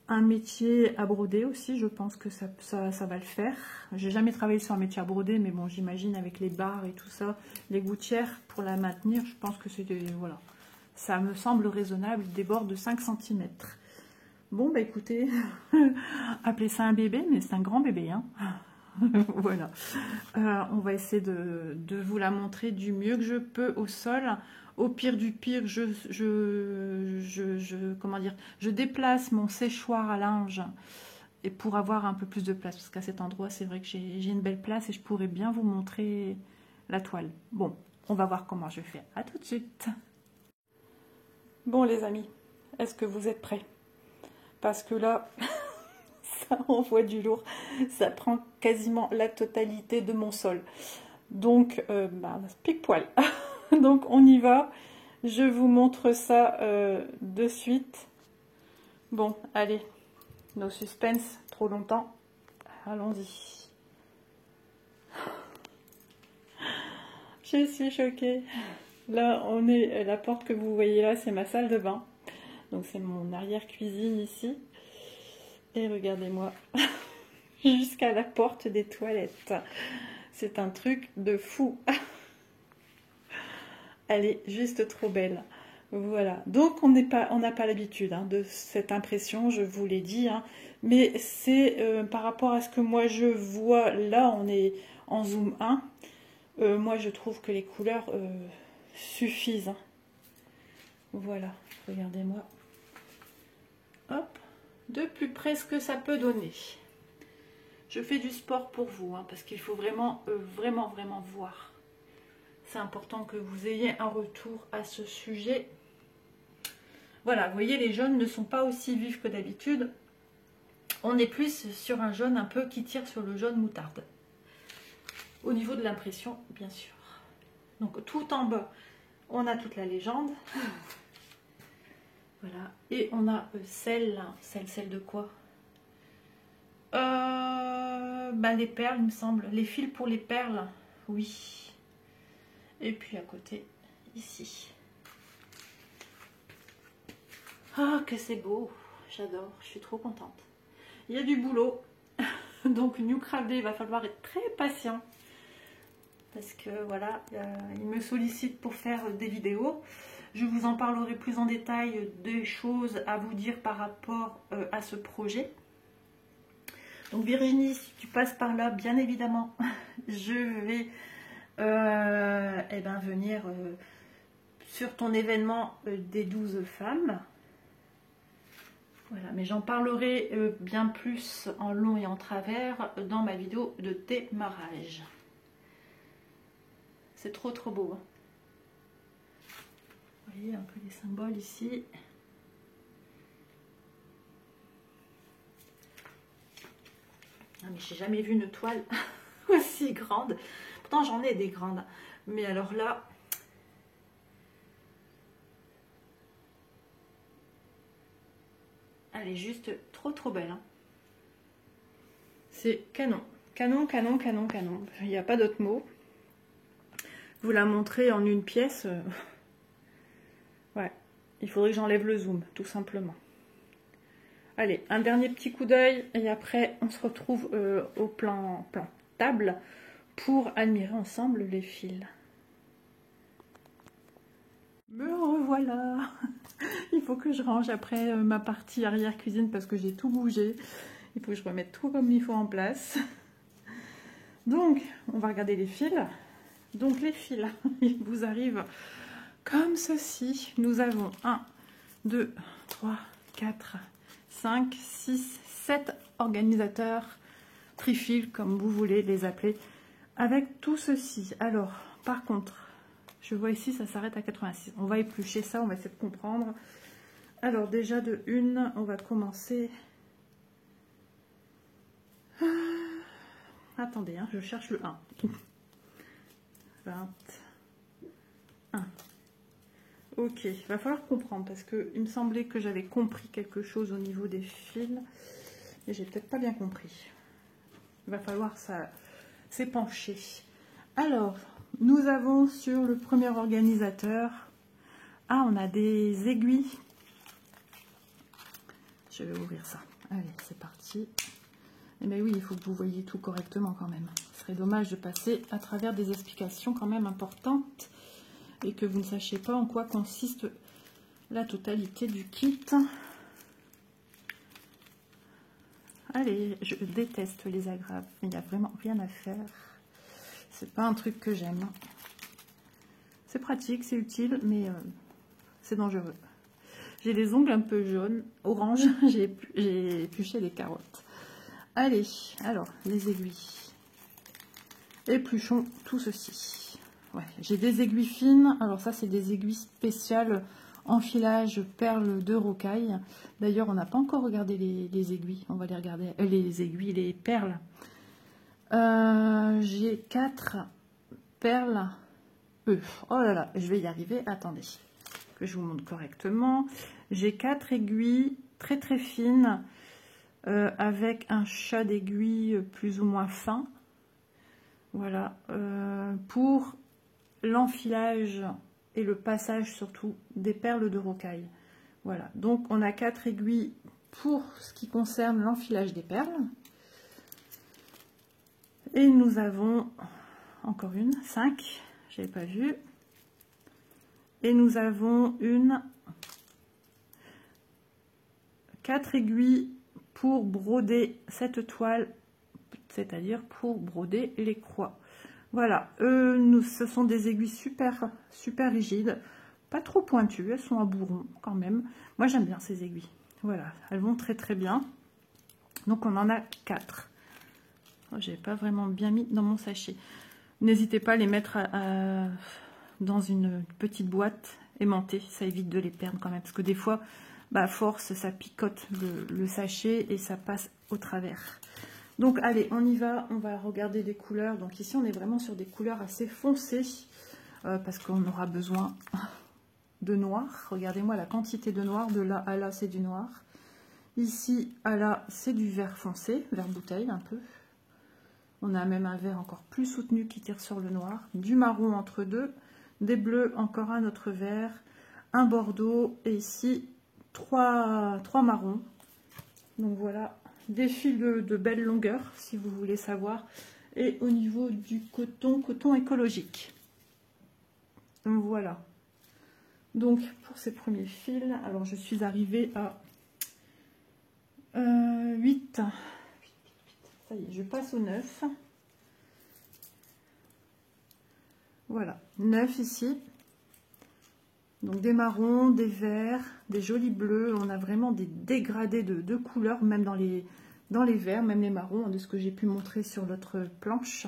un métier à broder aussi, je pense que ça va le faire. J'ai jamais travaillé sur un métier à broder, mais bon, j'imagine avec les barres et tout ça, les gouttières pour la maintenir, je pense que c'était, voilà, ça me semble raisonnable, des bords de 5 cm. Bon, bah écoutez, appelez ça un bébé, mais c'est un grand bébé, hein. Voilà, on va essayer de vous la montrer du mieux que je peux au sol. Au pire du pire, comment dire, je déplace mon séchoir à linge et pour avoir un peu plus de place, parce qu'à cet endroit, c'est vrai que j'ai une belle place et je pourrais bien vous montrer la toile. Bon, on va voir comment je fais. À tout de suite. Bon les amis, est-ce que vous êtes prêts? Parce que là... ça envoie du lourd, ça prend quasiment la totalité de mon sol. Donc, pique poil. Donc, on y va. Je vous montre ça de suite. Bon, allez, no suspense, trop longtemps. Allons-y. Je suis choquée. Là, on est, la porte que vous voyez là, c'est ma salle de bain. Donc, c'est mon arrière-cuisine ici. Et regardez-moi, jusqu'à la porte des toilettes. C'est un truc de fou. Elle est juste trop belle. Voilà. Donc, on n'a pas l'habitude hein, de cette impression, je vous l'ai dit. Hein. Mais c'est par rapport à ce que moi je vois, là, on est en zoom 1. Moi, je trouve que les couleurs suffisent. Hein. Voilà. Regardez-moi. Hop. De plus près ce que ça peut donner. Je fais du sport pour vous, hein, parce qu'il faut vraiment, vraiment voir. C'est important que vous ayez un retour à ce sujet. Voilà, vous voyez, les jaunes ne sont pas aussi vifs que d'habitude. On est plus sur un jaune un peu qui tire sur le jaune moutarde. Au niveau de l'impression, bien sûr. Donc tout en bas, on a toute la légende. Voilà, et on a celle de quoi les perles, il me semble. Les fils pour les perles, oui. Et puis à côté, ici. Ah, que c'est beau. J'adore, je suis trop contente. Il y a du boulot. Donc, New Craft Day, il va falloir être très patient. Parce que, voilà, il me sollicite pour faire des vidéos. Je vous en parlerai plus en détail des choses à vous dire par rapport à ce projet. Donc Virginie, si tu passes par là, bien évidemment, je vais venir sur ton événement des 12 femmes. Voilà, mais j'en parlerai bien plus en long et en travers dans ma vidéo de démarrage. C'est trop beau. Hein. Vous voyez un peu les symboles ici. Ah, mais j'ai jamais vu une toile aussi grande. Pourtant j'en ai des grandes. Mais alors là... elle est juste trop belle. Hein. C'est canon. Canon. Il n'y a pas d'autre mot. Vous la montrez en une pièce. Ouais. Il faudrait que j'enlève le zoom, tout simplement. Allez, un dernier petit coup d'œil et après on se retrouve au plan table pour admirer ensemble les fils. Me revoilà. Il faut que je range après ma partie arrière cuisine parce que j'ai tout bougé. Il faut que je remette tout comme il faut en place. Donc, on va regarder les fils. Donc les fils, ils vous arrivent comme ceci. Nous avons 1, 2, 3, 4, 5, 6, 7 organisateurs, trifils, comme vous voulez les appeler, avec tout ceci. Alors, par contre, je vois ici, ça s'arrête à 86. On va éplucher ça, on va essayer de comprendre. Alors, déjà de une, on va commencer... attendez, hein, je cherche le 1. 21. Ok, il va falloir comprendre parce que il me semblait que j'avais compris quelque chose au niveau des fils et j'ai peut-être pas bien compris. Il va falloir s'épancher. Alors, nous avons sur le premier organisateur Ah, on a des aiguilles. Je vais ouvrir ça. Allez, c'est parti. Eh bien oui, il faut que vous voyez tout correctement quand même. Ce serait dommage de passer à travers des explications quand même importantes et que vous ne sachiez pas en quoi consiste la totalité du kit. Allez, je déteste les agrafes. Il n'y a vraiment rien à faire. C'est pas un truc que j'aime. C'est pratique, c'est utile, mais c'est dangereux. J'ai les ongles un peu jaunes, orange. J'ai épluché les carottes. Allez, alors, les aiguilles. Épluchons tout ceci. Ouais, j'ai des aiguilles fines. Alors ça, c'est des aiguilles spéciales enfilage perles de rocaille. D'ailleurs, on n'a pas encore regardé les aiguilles. On va les regarder. Les aiguilles, les perles. J'ai 4 perles. Oh là là, je vais y arriver. Attendez, que je vous montre correctement. J'ai 4 aiguilles très très fines. Avec un chat d'aiguille plus ou moins fin, voilà, pour l'enfilage et le passage surtout des perles de rocaille. Voilà, donc on a 4 aiguilles pour ce qui concerne l'enfilage des perles, et nous avons encore une, 5, j'avais pas vu, et nous avons 4 aiguilles pour broder cette toile, c'est-à-dire pour broder les croix. Voilà, ce sont des aiguilles super rigides, pas trop pointues, elles sont à bourron quand même. Moi j'aime bien ces aiguilles, voilà, elles vont très très bien. Donc on en a 4. J'ai pas vraiment bien mis dans mon sachet. N'hésitez pas à les mettre dans une petite boîte aimantée, ça évite de les perdre quand même, parce que des fois, à force, ça picote le sachet et ça passe au travers. Donc allez, on y va, on va regarder des couleurs. Donc ici, on est vraiment sur des couleurs assez foncées, parce qu'on aura besoin de noir. Regardez-moi la quantité de noir, de là à là, c'est du noir. Ici à là, c'est du vert foncé, vert bouteille un peu. On a même un vert encore plus soutenu qui tire sur le noir. Du marron entre deux, des bleus, encore un autre vert, un bordeaux et ici 3 marrons. Donc voilà, des fils de belle longueur si vous voulez savoir. Et au niveau du coton écologique. Donc voilà. Donc pour ces premiers fils, alors je suis arrivée à 8. Ça y est, je passe au 9. Voilà, 9 ici. Donc des marrons, des verts, des jolis bleus. On a vraiment des dégradés de couleurs, même dans les verts, même les marrons, de ce que j'ai pu montrer sur l'autre planche.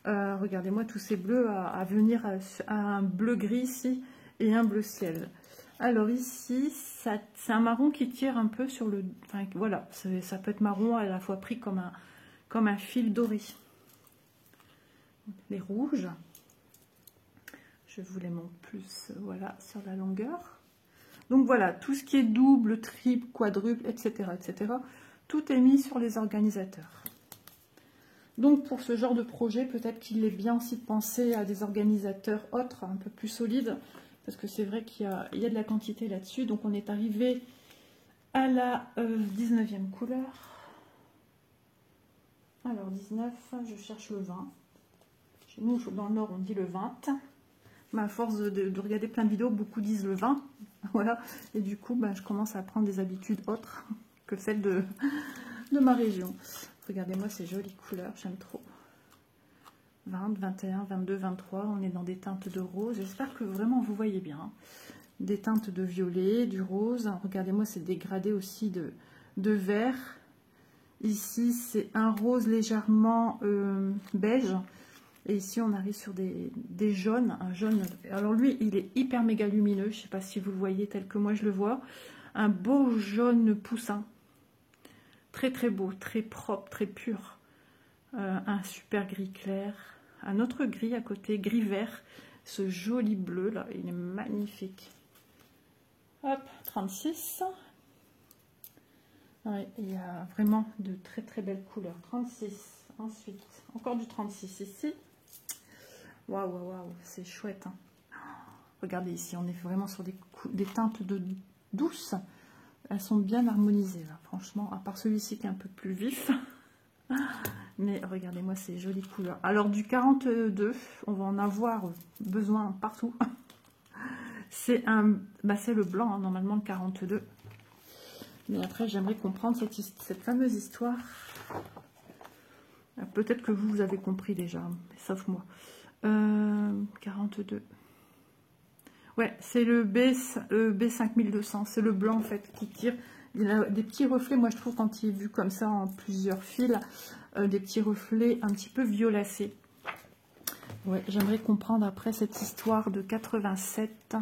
Regardez-moi tous ces bleus à venir à un bleu gris ici et un bleu ciel. Alors ici, c'est un marron qui tire un peu sur le... Enfin, voilà, ça peut être marron à la fois pris comme un fil doré. Les rouges, je vous les montre plus, voilà, sur la longueur. Donc voilà, tout ce qui est double, triple, quadruple, etc., etc., tout est mis sur les organisateurs. Donc pour ce genre de projet, peut-être qu'il est bien aussi de penser à des organisateurs autres, un peu plus solides, parce que c'est vrai qu'il y a de la quantité là-dessus. Donc on est arrivé à la 19e couleur. Alors 19, je cherche le 20. Chez nous, dans le Nord, on dit le 20. Mais à force de regarder plein de vidéos, beaucoup disent le 20. Voilà. Et du coup, je commence à prendre des habitudes autres que celles de ma région. Regardez-moi ces jolies couleurs, j'aime trop. 20, 21, 22, 23, on est dans des teintes de rose. J'espère que vraiment vous voyez bien. Des teintes de violet, du rose. Regardez-moi ces dégradés aussi de vert. Ici, c'est un rose légèrement beige. Et ici, on arrive sur des jaunes. Un jaune. Alors lui, il est hyper méga lumineux. Je ne sais pas si vous le voyez tel que moi je le vois. Un beau jaune poussin. Très très beau, très propre, très pur. Un super gris clair. Un autre gris à côté, gris vert. Ce joli bleu là, il est magnifique. Hop, 36. Ouais, il y a vraiment de très très belles couleurs. 36. Ensuite, encore du 36 ici. Waouh, waouh, waouh, c'est chouette. Hein. Regardez ici, on est vraiment sur des teintes douces. Elles sont bien harmonisées, là, franchement, à part celui-ci qui est un peu plus vif. Mais regardez-moi ces jolies couleurs. Alors du 42, on va en avoir besoin partout. C'est le blanc, hein, normalement le 42. Mais après, j'aimerais comprendre cette fameuse histoire. Peut-être que vous avez compris déjà, sauf moi. 42. Ouais, c'est le B5200. C'est le blanc, en fait, qui tire. Il a des petits reflets, moi je trouve, quand il est vu comme ça en plusieurs fils, des petits reflets un petit peu violacés. Ouais, j'aimerais comprendre après cette histoire de 87,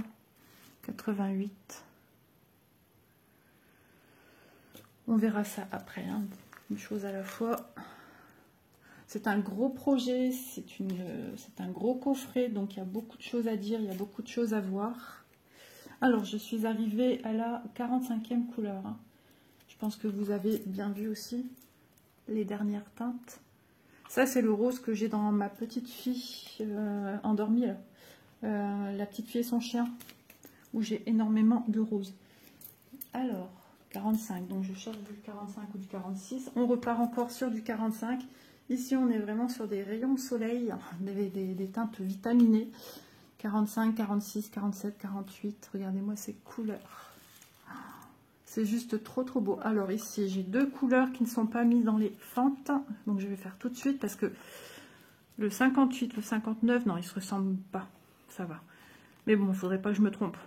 88. On verra ça après, hein, une chose à la fois. C'est un gros projet, c'est un gros coffret, donc il y a beaucoup de choses à dire, il y a beaucoup de choses à voir. Alors, je suis arrivée à la 45e couleur. Hein. Je pense que vous avez bien vu aussi les dernières teintes. Ça, c'est le rose que j'ai dans ma petite fille endormie, là. La petite fille et son chien, où j'ai énormément de rose. Alors, 45, donc je cherche du 45 ou du 46. On repart encore sur du 45. Ici, on est vraiment sur des rayons de soleil, des teintes vitaminées. 45, 46, 47, 48. Regardez-moi ces couleurs. C'est juste trop, trop beau. Alors ici, j'ai deux couleurs qui ne sont pas mises dans les fentes. Donc, je vais faire tout de suite parce que le 58, le 59, non, ils ne se ressemblent pas. Ça va. Mais bon, il ne faudrait pas que je me trompe.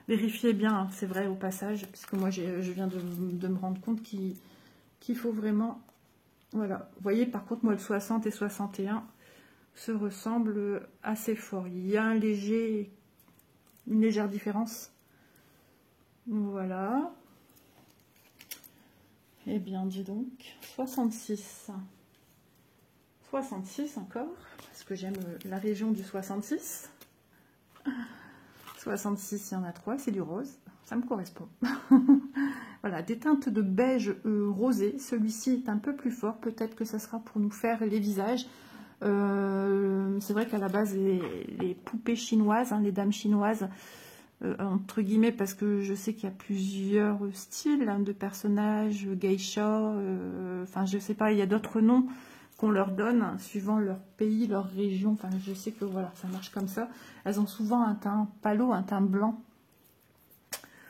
Vérifiez bien, hein, c'est vrai au passage, puisque moi, je viens de me rendre compte qu'il faut vraiment... Voilà, vous voyez, par contre, moi, le 60 et 61 se ressemblent assez fort. Il y a une légère différence. Voilà. Eh bien, dis donc, 66. 66 encore, parce que j'aime la région du 66. 66, il y en a 3, c'est du rose. Ça me correspond. Voilà, des teintes de beige rosé. Celui-ci est un peu plus fort. Peut-être que ça sera pour nous faire les visages. C'est vrai qu'à la base, les poupées chinoises, hein, les dames chinoises, entre guillemets, parce que je sais qu'il y a plusieurs styles hein, de personnages, geisha, enfin, je sais pas, il y a d'autres noms qu'on leur donne, hein, suivant leur pays, leur région. Enfin, je sais que voilà, ça marche comme ça. Elles ont souvent un teint pâle, un teint blanc,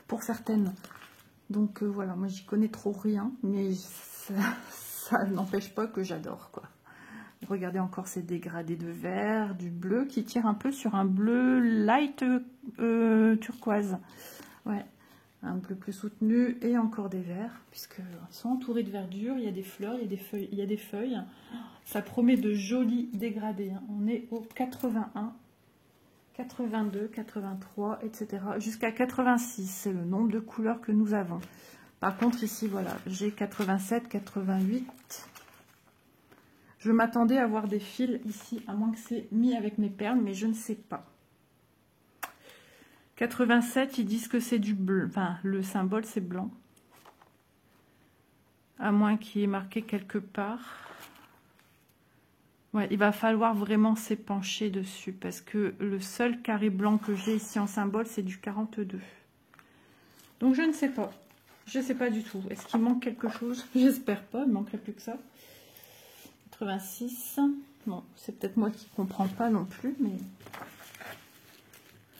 pour certaines. Donc voilà, moi j'y connais trop rien, mais ça n'empêche pas que j'adore quoi. Regardez encore ces dégradés de vert, du bleu qui tire un peu sur un bleu light turquoise. Ouais, un bleu plus soutenu et encore des verts, puisqu'ils sont entourés de verdure, il y a des fleurs, il y a des feuilles. Ça promet de jolis dégradés. Hein. On est au 81. 82, 83, etc. Jusqu'à 86, c'est le nombre de couleurs que nous avons. Par contre, ici, voilà, j'ai 87, 88. Je m'attendais à voir des fils ici, à moins que c'est mis avec mes perles, mais je ne sais pas. 87, ils disent que c'est du bleu. Enfin, le symbole, c'est blanc. À moins qu'il y ait marqué quelque part. Ouais, il va falloir vraiment s'épancher dessus parce que le seul carré blanc que j'ai ici en symbole, c'est du 42. Donc, je ne sais pas. Je ne sais pas du tout. Est-ce qu'il manque quelque chose? J'espère pas. Il ne manquerait plus que ça. 86. Bon, c'est peut-être moi qui ne comprends pas non plus, mais...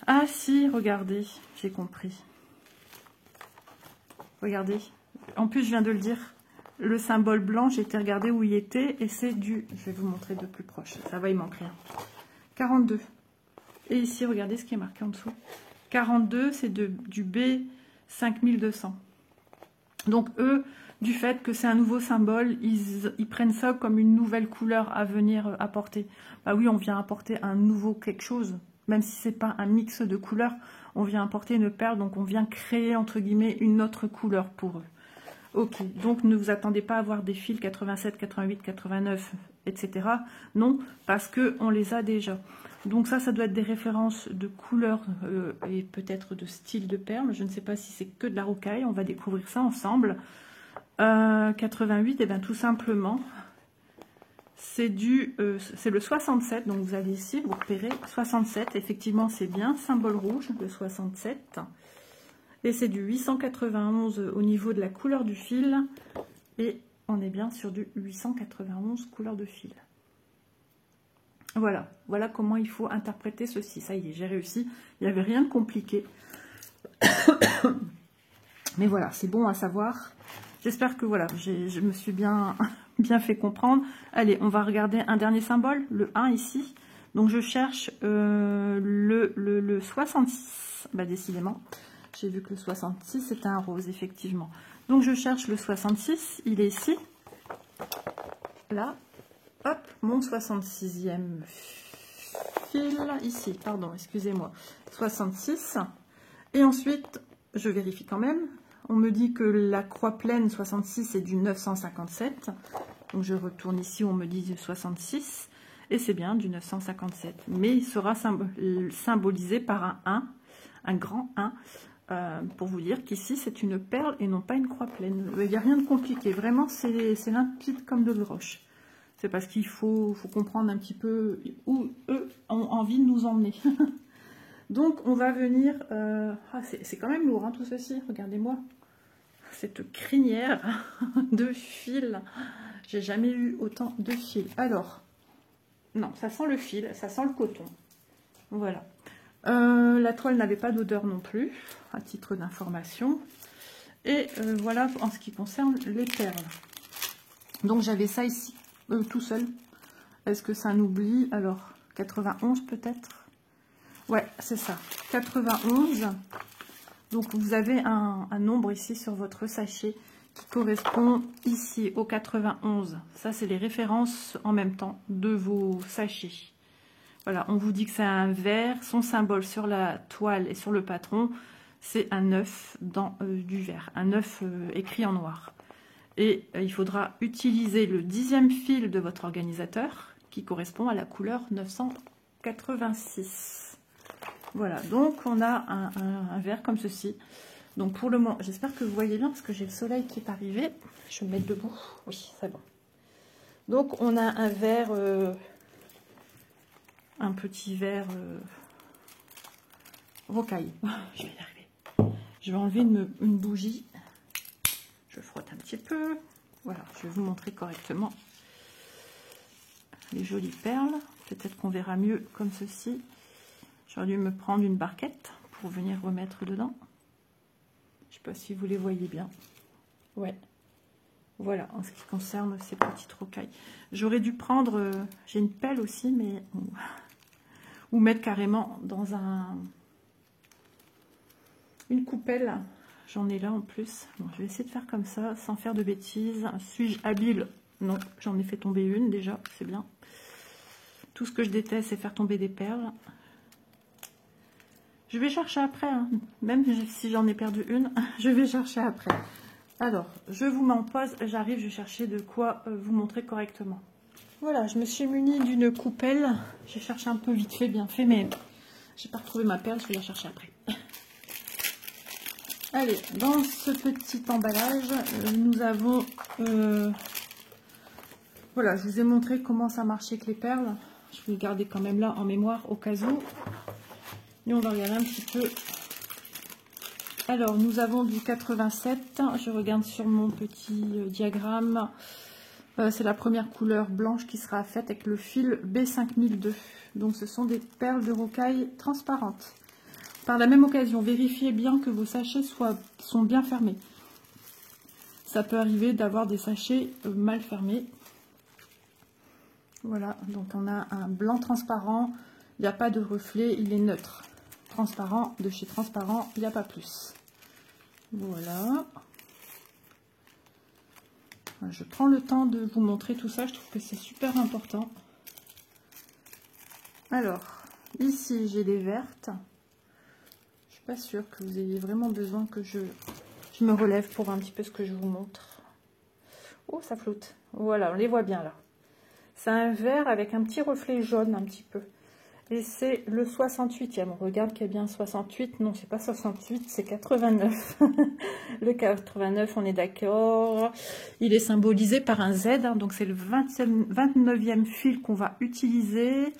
Ah si, regardez. J'ai compris. Regardez. En plus, je viens de le dire. Le symbole blanc, j'ai été regarder où il était et c'est du... Je vais vous montrer de plus proche. Ça va, il manque rien. 42. Et ici, regardez ce qui est marqué en dessous. 42, c'est du B5200. Donc, eux, du fait que c'est un nouveau symbole, ils prennent ça comme une nouvelle couleur à venir apporter. Bah oui, on vient apporter un nouveau quelque chose. Même si c'est pas un mix de couleurs, on vient apporter une perle. Donc, on vient créer, entre guillemets, une autre couleur pour eux. Ok, donc ne vous attendez pas à avoir des fils 87, 88, 89, etc. Non, parce qu'on les a déjà. Donc ça doit être des références de couleurs et peut-être de style de perles. Je ne sais pas si c'est que de la rocaille, on va découvrir ça ensemble. 88, et bien tout simplement, c'est le 67, donc vous avez ici, vous repérez 67, effectivement c'est bien, symbole rouge, le 67. Et c'est du 891 au niveau de la couleur du fil, et on est bien sur du 891 couleur de fil. Voilà, voilà comment il faut interpréter ceci. Ça y est, j'ai réussi, il n'y avait rien de compliqué. Mais voilà, c'est bon à savoir. J'espère que voilà, je me suis bien fait comprendre. Allez, on va regarder un dernier symbole, le 1 ici. Donc je cherche le 66. Bah décidément, j'ai vu que le 66 c'était un rose, effectivement. Donc je cherche le 66, il est ici. Là, hop, mon 66e fil, ici, pardon, excusez-moi. 66. Et ensuite, je vérifie quand même. On me dit que la croix pleine 66 est du 957. Donc je retourne ici, on me dit 66. Et c'est bien du 957. Mais il sera symbolisé par un 1, un grand 1, pour vous dire qu'ici c'est une perle et non pas une croix pleine. Il n'y a rien de compliqué. Vraiment, c'est limpide comme de l'eau roche. C'est parce qu'il faut comprendre un petit peu où eux ont envie de nous emmener. Donc on va venir... c'est quand même lourd, hein, tout ceci. Regardez-moi. Cette crinière de fils. J'ai jamais eu autant de fils. Alors, non, ça sent le fil, ça sent le coton. Voilà. La toile n'avait pas d'odeur non plus, à titre d'information. Et voilà en ce qui concerne les perles. Donc j'avais ça ici, tout seul. Est-ce que ça oublie? Alors, 91 peut-être? Ouais, c'est ça, 91. Donc vous avez un nombre ici sur votre sachet qui correspond ici au 91. Ça, c'est les références en même temps de vos sachets. Voilà, on vous dit que c'est un vert. Son symbole sur la toile et sur le patron, c'est un 9 dans du vert. Un 9 écrit en noir. Et il faudra utiliser le 10e fil de votre organisateur qui correspond à la couleur 986. Voilà, donc on a un vert comme ceci. Donc pour le moment, j'espère que vous voyez bien parce que j'ai le soleil qui est arrivé. Je vais me mettre debout. Oui, c'est bon. Donc on a un vert, un petit vert rocaille. Je vais y arriver. Je vais enlever une bougie. Je frotte un petit peu. Voilà, je vais vous montrer correctement les jolies perles. Peut-être qu'on verra mieux comme ceci. J'aurais dû me prendre une barquette pour venir remettre dedans. Je ne sais pas si vous les voyez bien. Ouais. Voilà, en ce qui concerne ces petites rocailles. J'aurais dû prendre... j'ai une pelle aussi, mais... ou mettre carrément dans une coupelle. J'en ai là en plus. Bon, je vais essayer de faire comme ça, sans faire de bêtises. Suis-je habile? Non, j'en ai fait tomber une déjà, c'est bien. Tout ce que je déteste, c'est faire tomber des perles. Je vais chercher après, hein. Même si j'en ai perdu une, je vais chercher après. Alors, je vous mets en pause, j'arrive, je vais chercher de quoi vous montrer correctement. Voilà, je me suis munie d'une coupelle. J'ai cherché un peu vite fait, bien fait, mais j'ai pas retrouvé ma perle, je vais la chercher après. Allez, dans ce petit emballage, nous avons... voilà, je vous ai montré comment ça marchait avec les perles. Je vais le garder quand même là en mémoire au cas où. Et on va regarder un petit peu. Alors, nous avons du 87. Je regarde sur mon petit diagramme. C'est la première couleur blanche qui sera faite avec le fil B5002. Donc, ce sont des perles de rocaille transparentes. Par la même occasion, vérifiez bien que vos sachets sont bien fermés. Ça peut arriver d'avoir des sachets mal fermés. Voilà, donc on a un blanc transparent. Il n'y a pas de reflet, il est neutre. Transparent, de chez Transparent, il n'y a pas plus. Voilà. Je prends le temps de vous montrer tout ça, je trouve que c'est super important. Alors, ici j'ai les vertes. Je suis pas sûre que vous ayez vraiment besoin que je me relève pour voir un petit peu ce que je vous montre. Oh, ça flotte. Voilà, on les voit bien là. C'est un vert avec un petit reflet jaune un petit peu. Et c'est le 68e. On regarde qu'il y a bien 68. Non, c'est pas 68, c'est 89. Le 89, on est d'accord. Il est symbolisé par un Z. Hein, donc c'est le 29e fil qu'on va utiliser.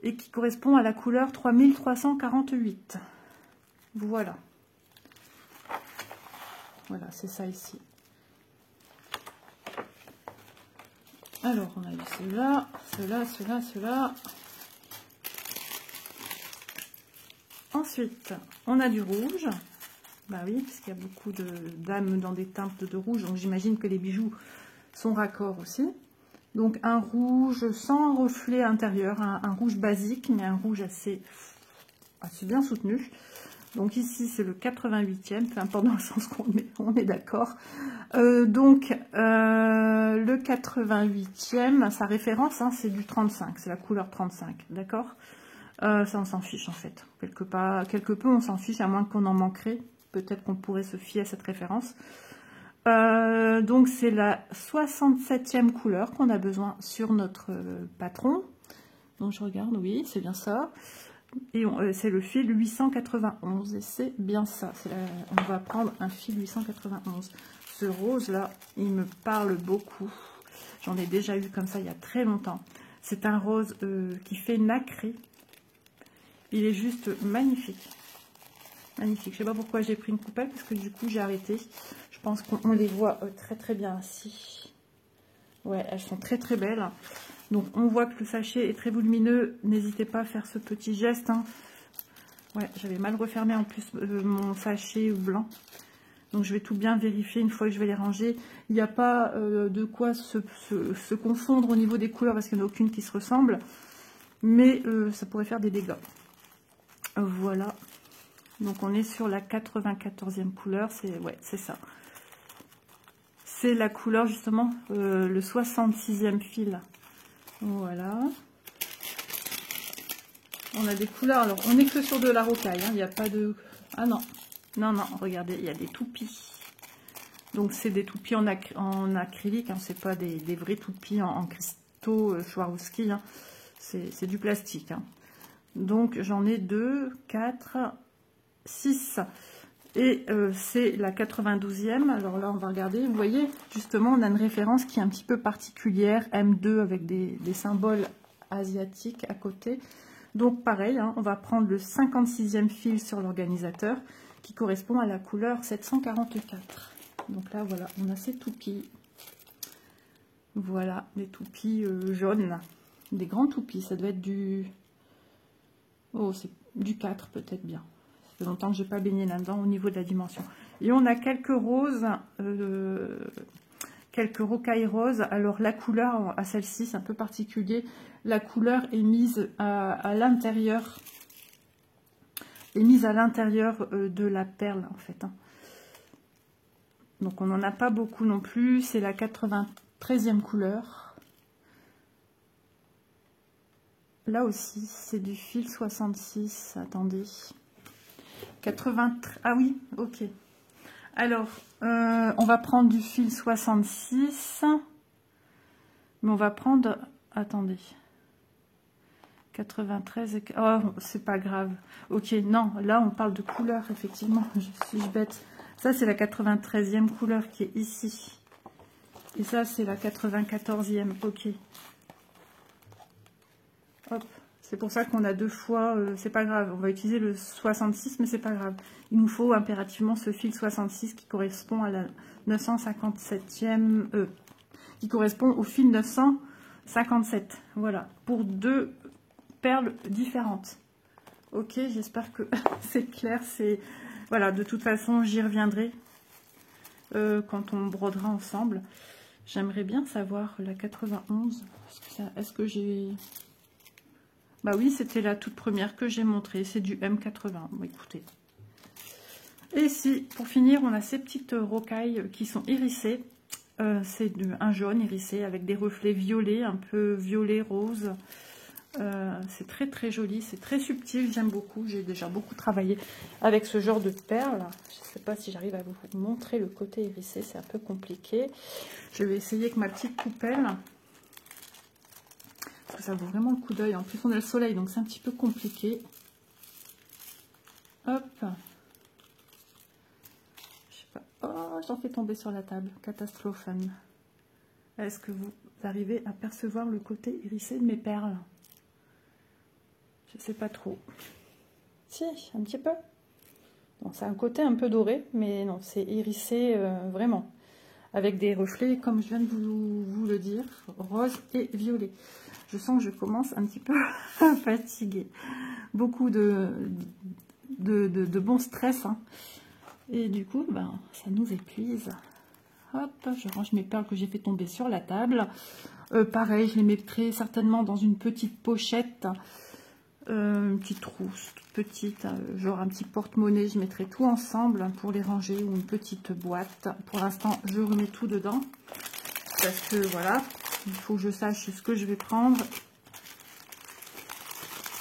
Et qui correspond à la couleur 3348. Voilà. Voilà, c'est ça ici. Alors, on a eu ceux-là, ceux-là, ceux-là, ceux-là. Ensuite, on a du rouge. Bah oui, parce qu'il y a beaucoup de dames dans des teintes de rouge. Donc, j'imagine que les bijoux sont raccords aussi. Donc, un rouge sans reflet intérieur. Un rouge basique, mais un rouge assez bien soutenu. Donc, ici, c'est le 88e. Peu importe dans le sens qu'on met, on est d'accord. Le 88e, sa référence, hein, c'est du 35. C'est la couleur 35, d'accord? Ça, on s'en fiche en fait. Quelque peu, on s'en fiche, à moins qu'on en manquerait. Peut-être qu'on pourrait se fier à cette référence. Donc, c'est la 67e couleur qu'on a besoin sur notre patron. Donc, je regarde, oui, c'est bien ça. Et c'est le fil 891. Et c'est bien ça. On va prendre un fil 891. Ce rose-là, il me parle beaucoup. J'en ai déjà eu comme ça il y a très longtemps. C'est un rose qui fait nacré. Il est juste magnifique. Magnifique. Je ne sais pas pourquoi j'ai pris une coupelle, parce que du coup, j'ai arrêté. Je pense qu'on les voit très très bien ici. Ouais, elles sont très très belles. Donc, on voit que le sachet est très volumineux. N'hésitez pas à faire ce petit geste. Hein. Ouais, j'avais mal refermé en plus mon sachet blanc. Donc, je vais tout bien vérifier une fois que je vais les ranger. Il n'y a pas de quoi se confondre au niveau des couleurs, parce qu'il n'y en a aucune qui se ressemble. Mais ça pourrait faire des dégâts. Voilà. Donc, on est sur la 94e couleur. C'est ça. C'est la couleur, justement, le 66e fil. Voilà. On a des couleurs. Alors, on n'est que sur de la rocaille. Hein. Il n'y a pas de... Ah non. Non, non. Regardez, il y a des toupies. Donc, c'est des toupies en acrylique. Hein. C'est pas des vrais toupies en cristaux Swarovski. Hein. C'est du plastique. Hein. Donc, j'en ai 2, 4, 6. Et c'est la 92e. Alors là, on va regarder. Vous voyez, justement, on a une référence qui est un petit peu particulière. M2 avec des symboles asiatiques à côté. Donc, pareil, hein, on va prendre le 56e fil sur l'organisateur qui correspond à la couleur 744. Donc là, voilà, on a ces toupies. Voilà, des toupies jaunes. Des grands toupies. Ça doit être du... Oh, c'est du 4 peut-être bien. Ça fait longtemps que je n'ai pas baigné là-dedans au niveau de la dimension. Et on a quelques roses, quelques rocailles roses. Alors la couleur à celle-ci, c'est un peu particulier. La couleur est mise à l'intérieur. Est mise à l'intérieur de la perle en fait. Hein. Donc on n'en a pas beaucoup non plus. C'est la 93e couleur. Là aussi, c'est du fil 66. Attendez. 83. Ah oui, ok. Alors, on va prendre du fil 66. Mais on va prendre... Attendez. 93 et... Oh, c'est pas grave. Ok, non, là, on parle de couleur, effectivement. Je suis bête. Ça, c'est la 93e couleur qui est ici. Et ça, c'est la 94e. Ok. Hop. C'est pour ça qu'on a deux fois, c'est pas grave, on va utiliser le 66, mais c'est pas grave. Il nous faut impérativement ce fil 66 qui correspond à la 957e, qui correspond au fil 957. Voilà, pour deux perles différentes. Ok, j'espère que c'est clair. Voilà, de toute façon, j'y reviendrai quand on brodera ensemble. J'aimerais bien savoir la 91. Est-ce que j'ai... Bah oui, c'était la toute première que j'ai montrée. C'est du M80. Bon, écoutez. Et ici, pour finir, on a ces petites rocailles qui sont hérissées. C'est un jaune hérissé avec des reflets violets, un peu violet rose. C'est très très joli, c'est très subtil, j'aime beaucoup. J'ai déjà beaucoup travaillé avec ce genre de perles. Je ne sais pas si j'arrive à vous montrer le côté hérissé, c'est un peu compliqué. Je vais essayer avec ma petite coupelle. ça vaut vraiment le coup d'œil. En plus, on a le soleil, donc c'est un petit peu compliqué. Hop. Je sais pas. Oh, j'en fais tomber sur la table. Catastrophe. Est-ce que vous arrivez à percevoir le côté hérissé de mes perles? Je sais pas trop. Si, un petit peu. Donc c'est un côté un peu doré, mais non, c'est hérissé vraiment. Avec des reflets, comme je viens de vous le dire, rose et violet. Je sens que je commence un petit peu à fatiguer. Beaucoup de bon stress. Hein. Et du coup, ben, ça nous épuise. Hop, je range mes perles que j'ai fait tomber sur la table. Pareil, je les mettrai certainement dans une petite pochette. Une petite trousse, toute petite, genre un petit porte-monnaie. Je mettrai tout ensemble pour les ranger, ou une petite boîte. Pour l'instant, je remets tout dedans. Parce que voilà, il faut que je sache ce que je vais prendre.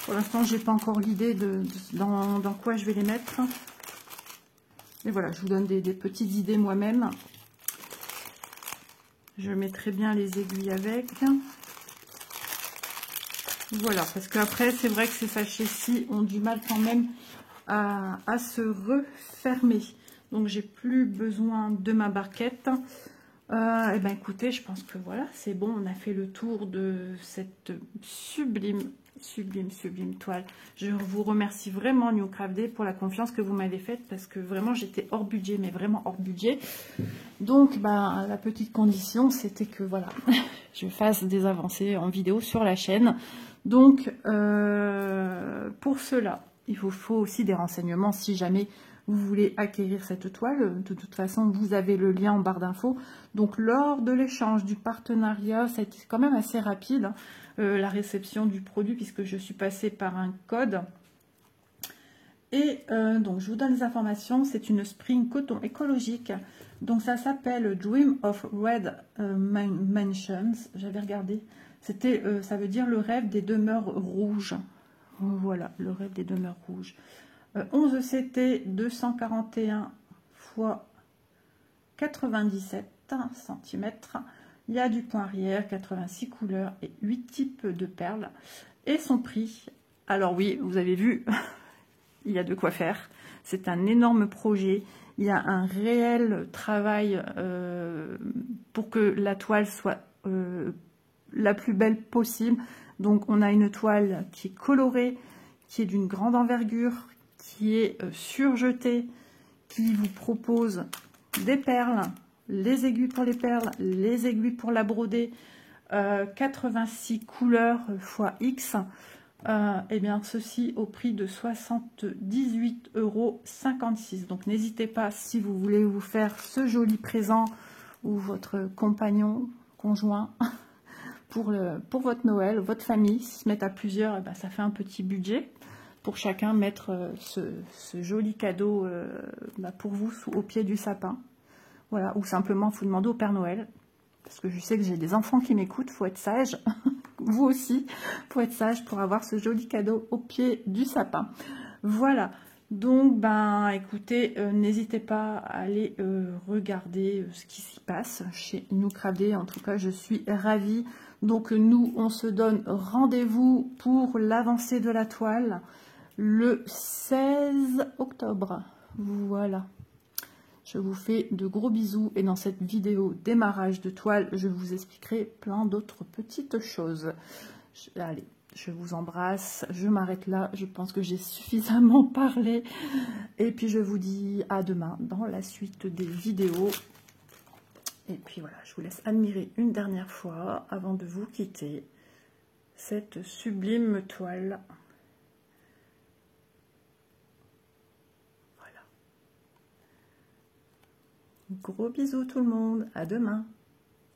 Pour l'instant, j'ai pas encore l'idée dans quoi je vais les mettre. Et voilà, je vous donne des petites idées moi-même. Je mettrai bien les aiguilles avec. Voilà, parce qu'après, c'est vrai que ces sachets-ci ont du mal quand même à se refermer. Donc, j'ai plus besoin de ma barquette. Et ben écoutez, je pense que voilà, c'est bon, on a fait le tour de cette sublime toile. Je vous remercie vraiment, New Craft Day, pour la confiance que vous m'avez faite, parce que vraiment, j'étais hors budget, mais vraiment hors budget. Donc, ben, la petite condition, c'était que voilà, je fasse des avancées en vidéo sur la chaîne. Donc, pour cela, il vous faut aussi des renseignements si jamais vous voulez acquérir cette toile. De toute façon, vous avez le lien en barre d'infos. Donc, lors de l'échange du partenariat, ça a été quand même assez rapide, hein, la réception du produit, puisque je suis passée par un code. Et donc, je vous donne les informations. C'est une spring coton écologique. Donc, ça s'appelle Dream of Red Mansions. J'avais regardé. C'était, ça veut dire le rêve des demeures rouges. Voilà, le rêve des demeures rouges. 11 CT 241 x 97 cm. Il y a du point arrière, 86 couleurs et 8 types de perles. Et son prix, alors oui, vous avez vu, il y a de quoi faire. C'est un énorme projet. Il y a un réel travail pour que la toile soit la plus belle possible. Donc on a une toile qui est colorée, qui est d'une grande envergure, qui est surjetée, qui vous propose des perles, les aiguilles pour les perles, les aiguilles pour la broder, 86 couleurs x X, et bien ceci au prix de 78,56 €. Donc n'hésitez pas, si vous voulez vous faire ce joli présent, ou votre compagnon, conjoint, pour votre Noël, votre famille, si se mettre à plusieurs, ben, ça fait un petit budget. Pour chacun, mettre ce joli cadeau pour vous au pied du sapin. Voilà, ou simplement vous demander au Père Noël, parce que je sais que j'ai des enfants qui m'écoutent, faut être sage, vous aussi, faut être sage pour avoir ce joli cadeau au pied du sapin. Voilà, donc ben écoutez, n'hésitez pas à aller regarder ce qui s'y passe chez New Craft Day. En tout cas, je suis ravie. Donc nous, on se donne rendez-vous pour l'avancée de la toile le 16 octobre. Voilà. Je vous fais de gros bisous et dans cette vidéo démarrage de toile, je vous expliquerai plein d'autres petites choses. Allez, je vous embrasse, je m'arrête là, je pense que j'ai suffisamment parlé. Et puis je vous dis à demain dans la suite des vidéos. Et puis voilà, je vous laisse admirer une dernière fois avant de vous quitter cette sublime toile. Gros bisous tout le monde, à demain.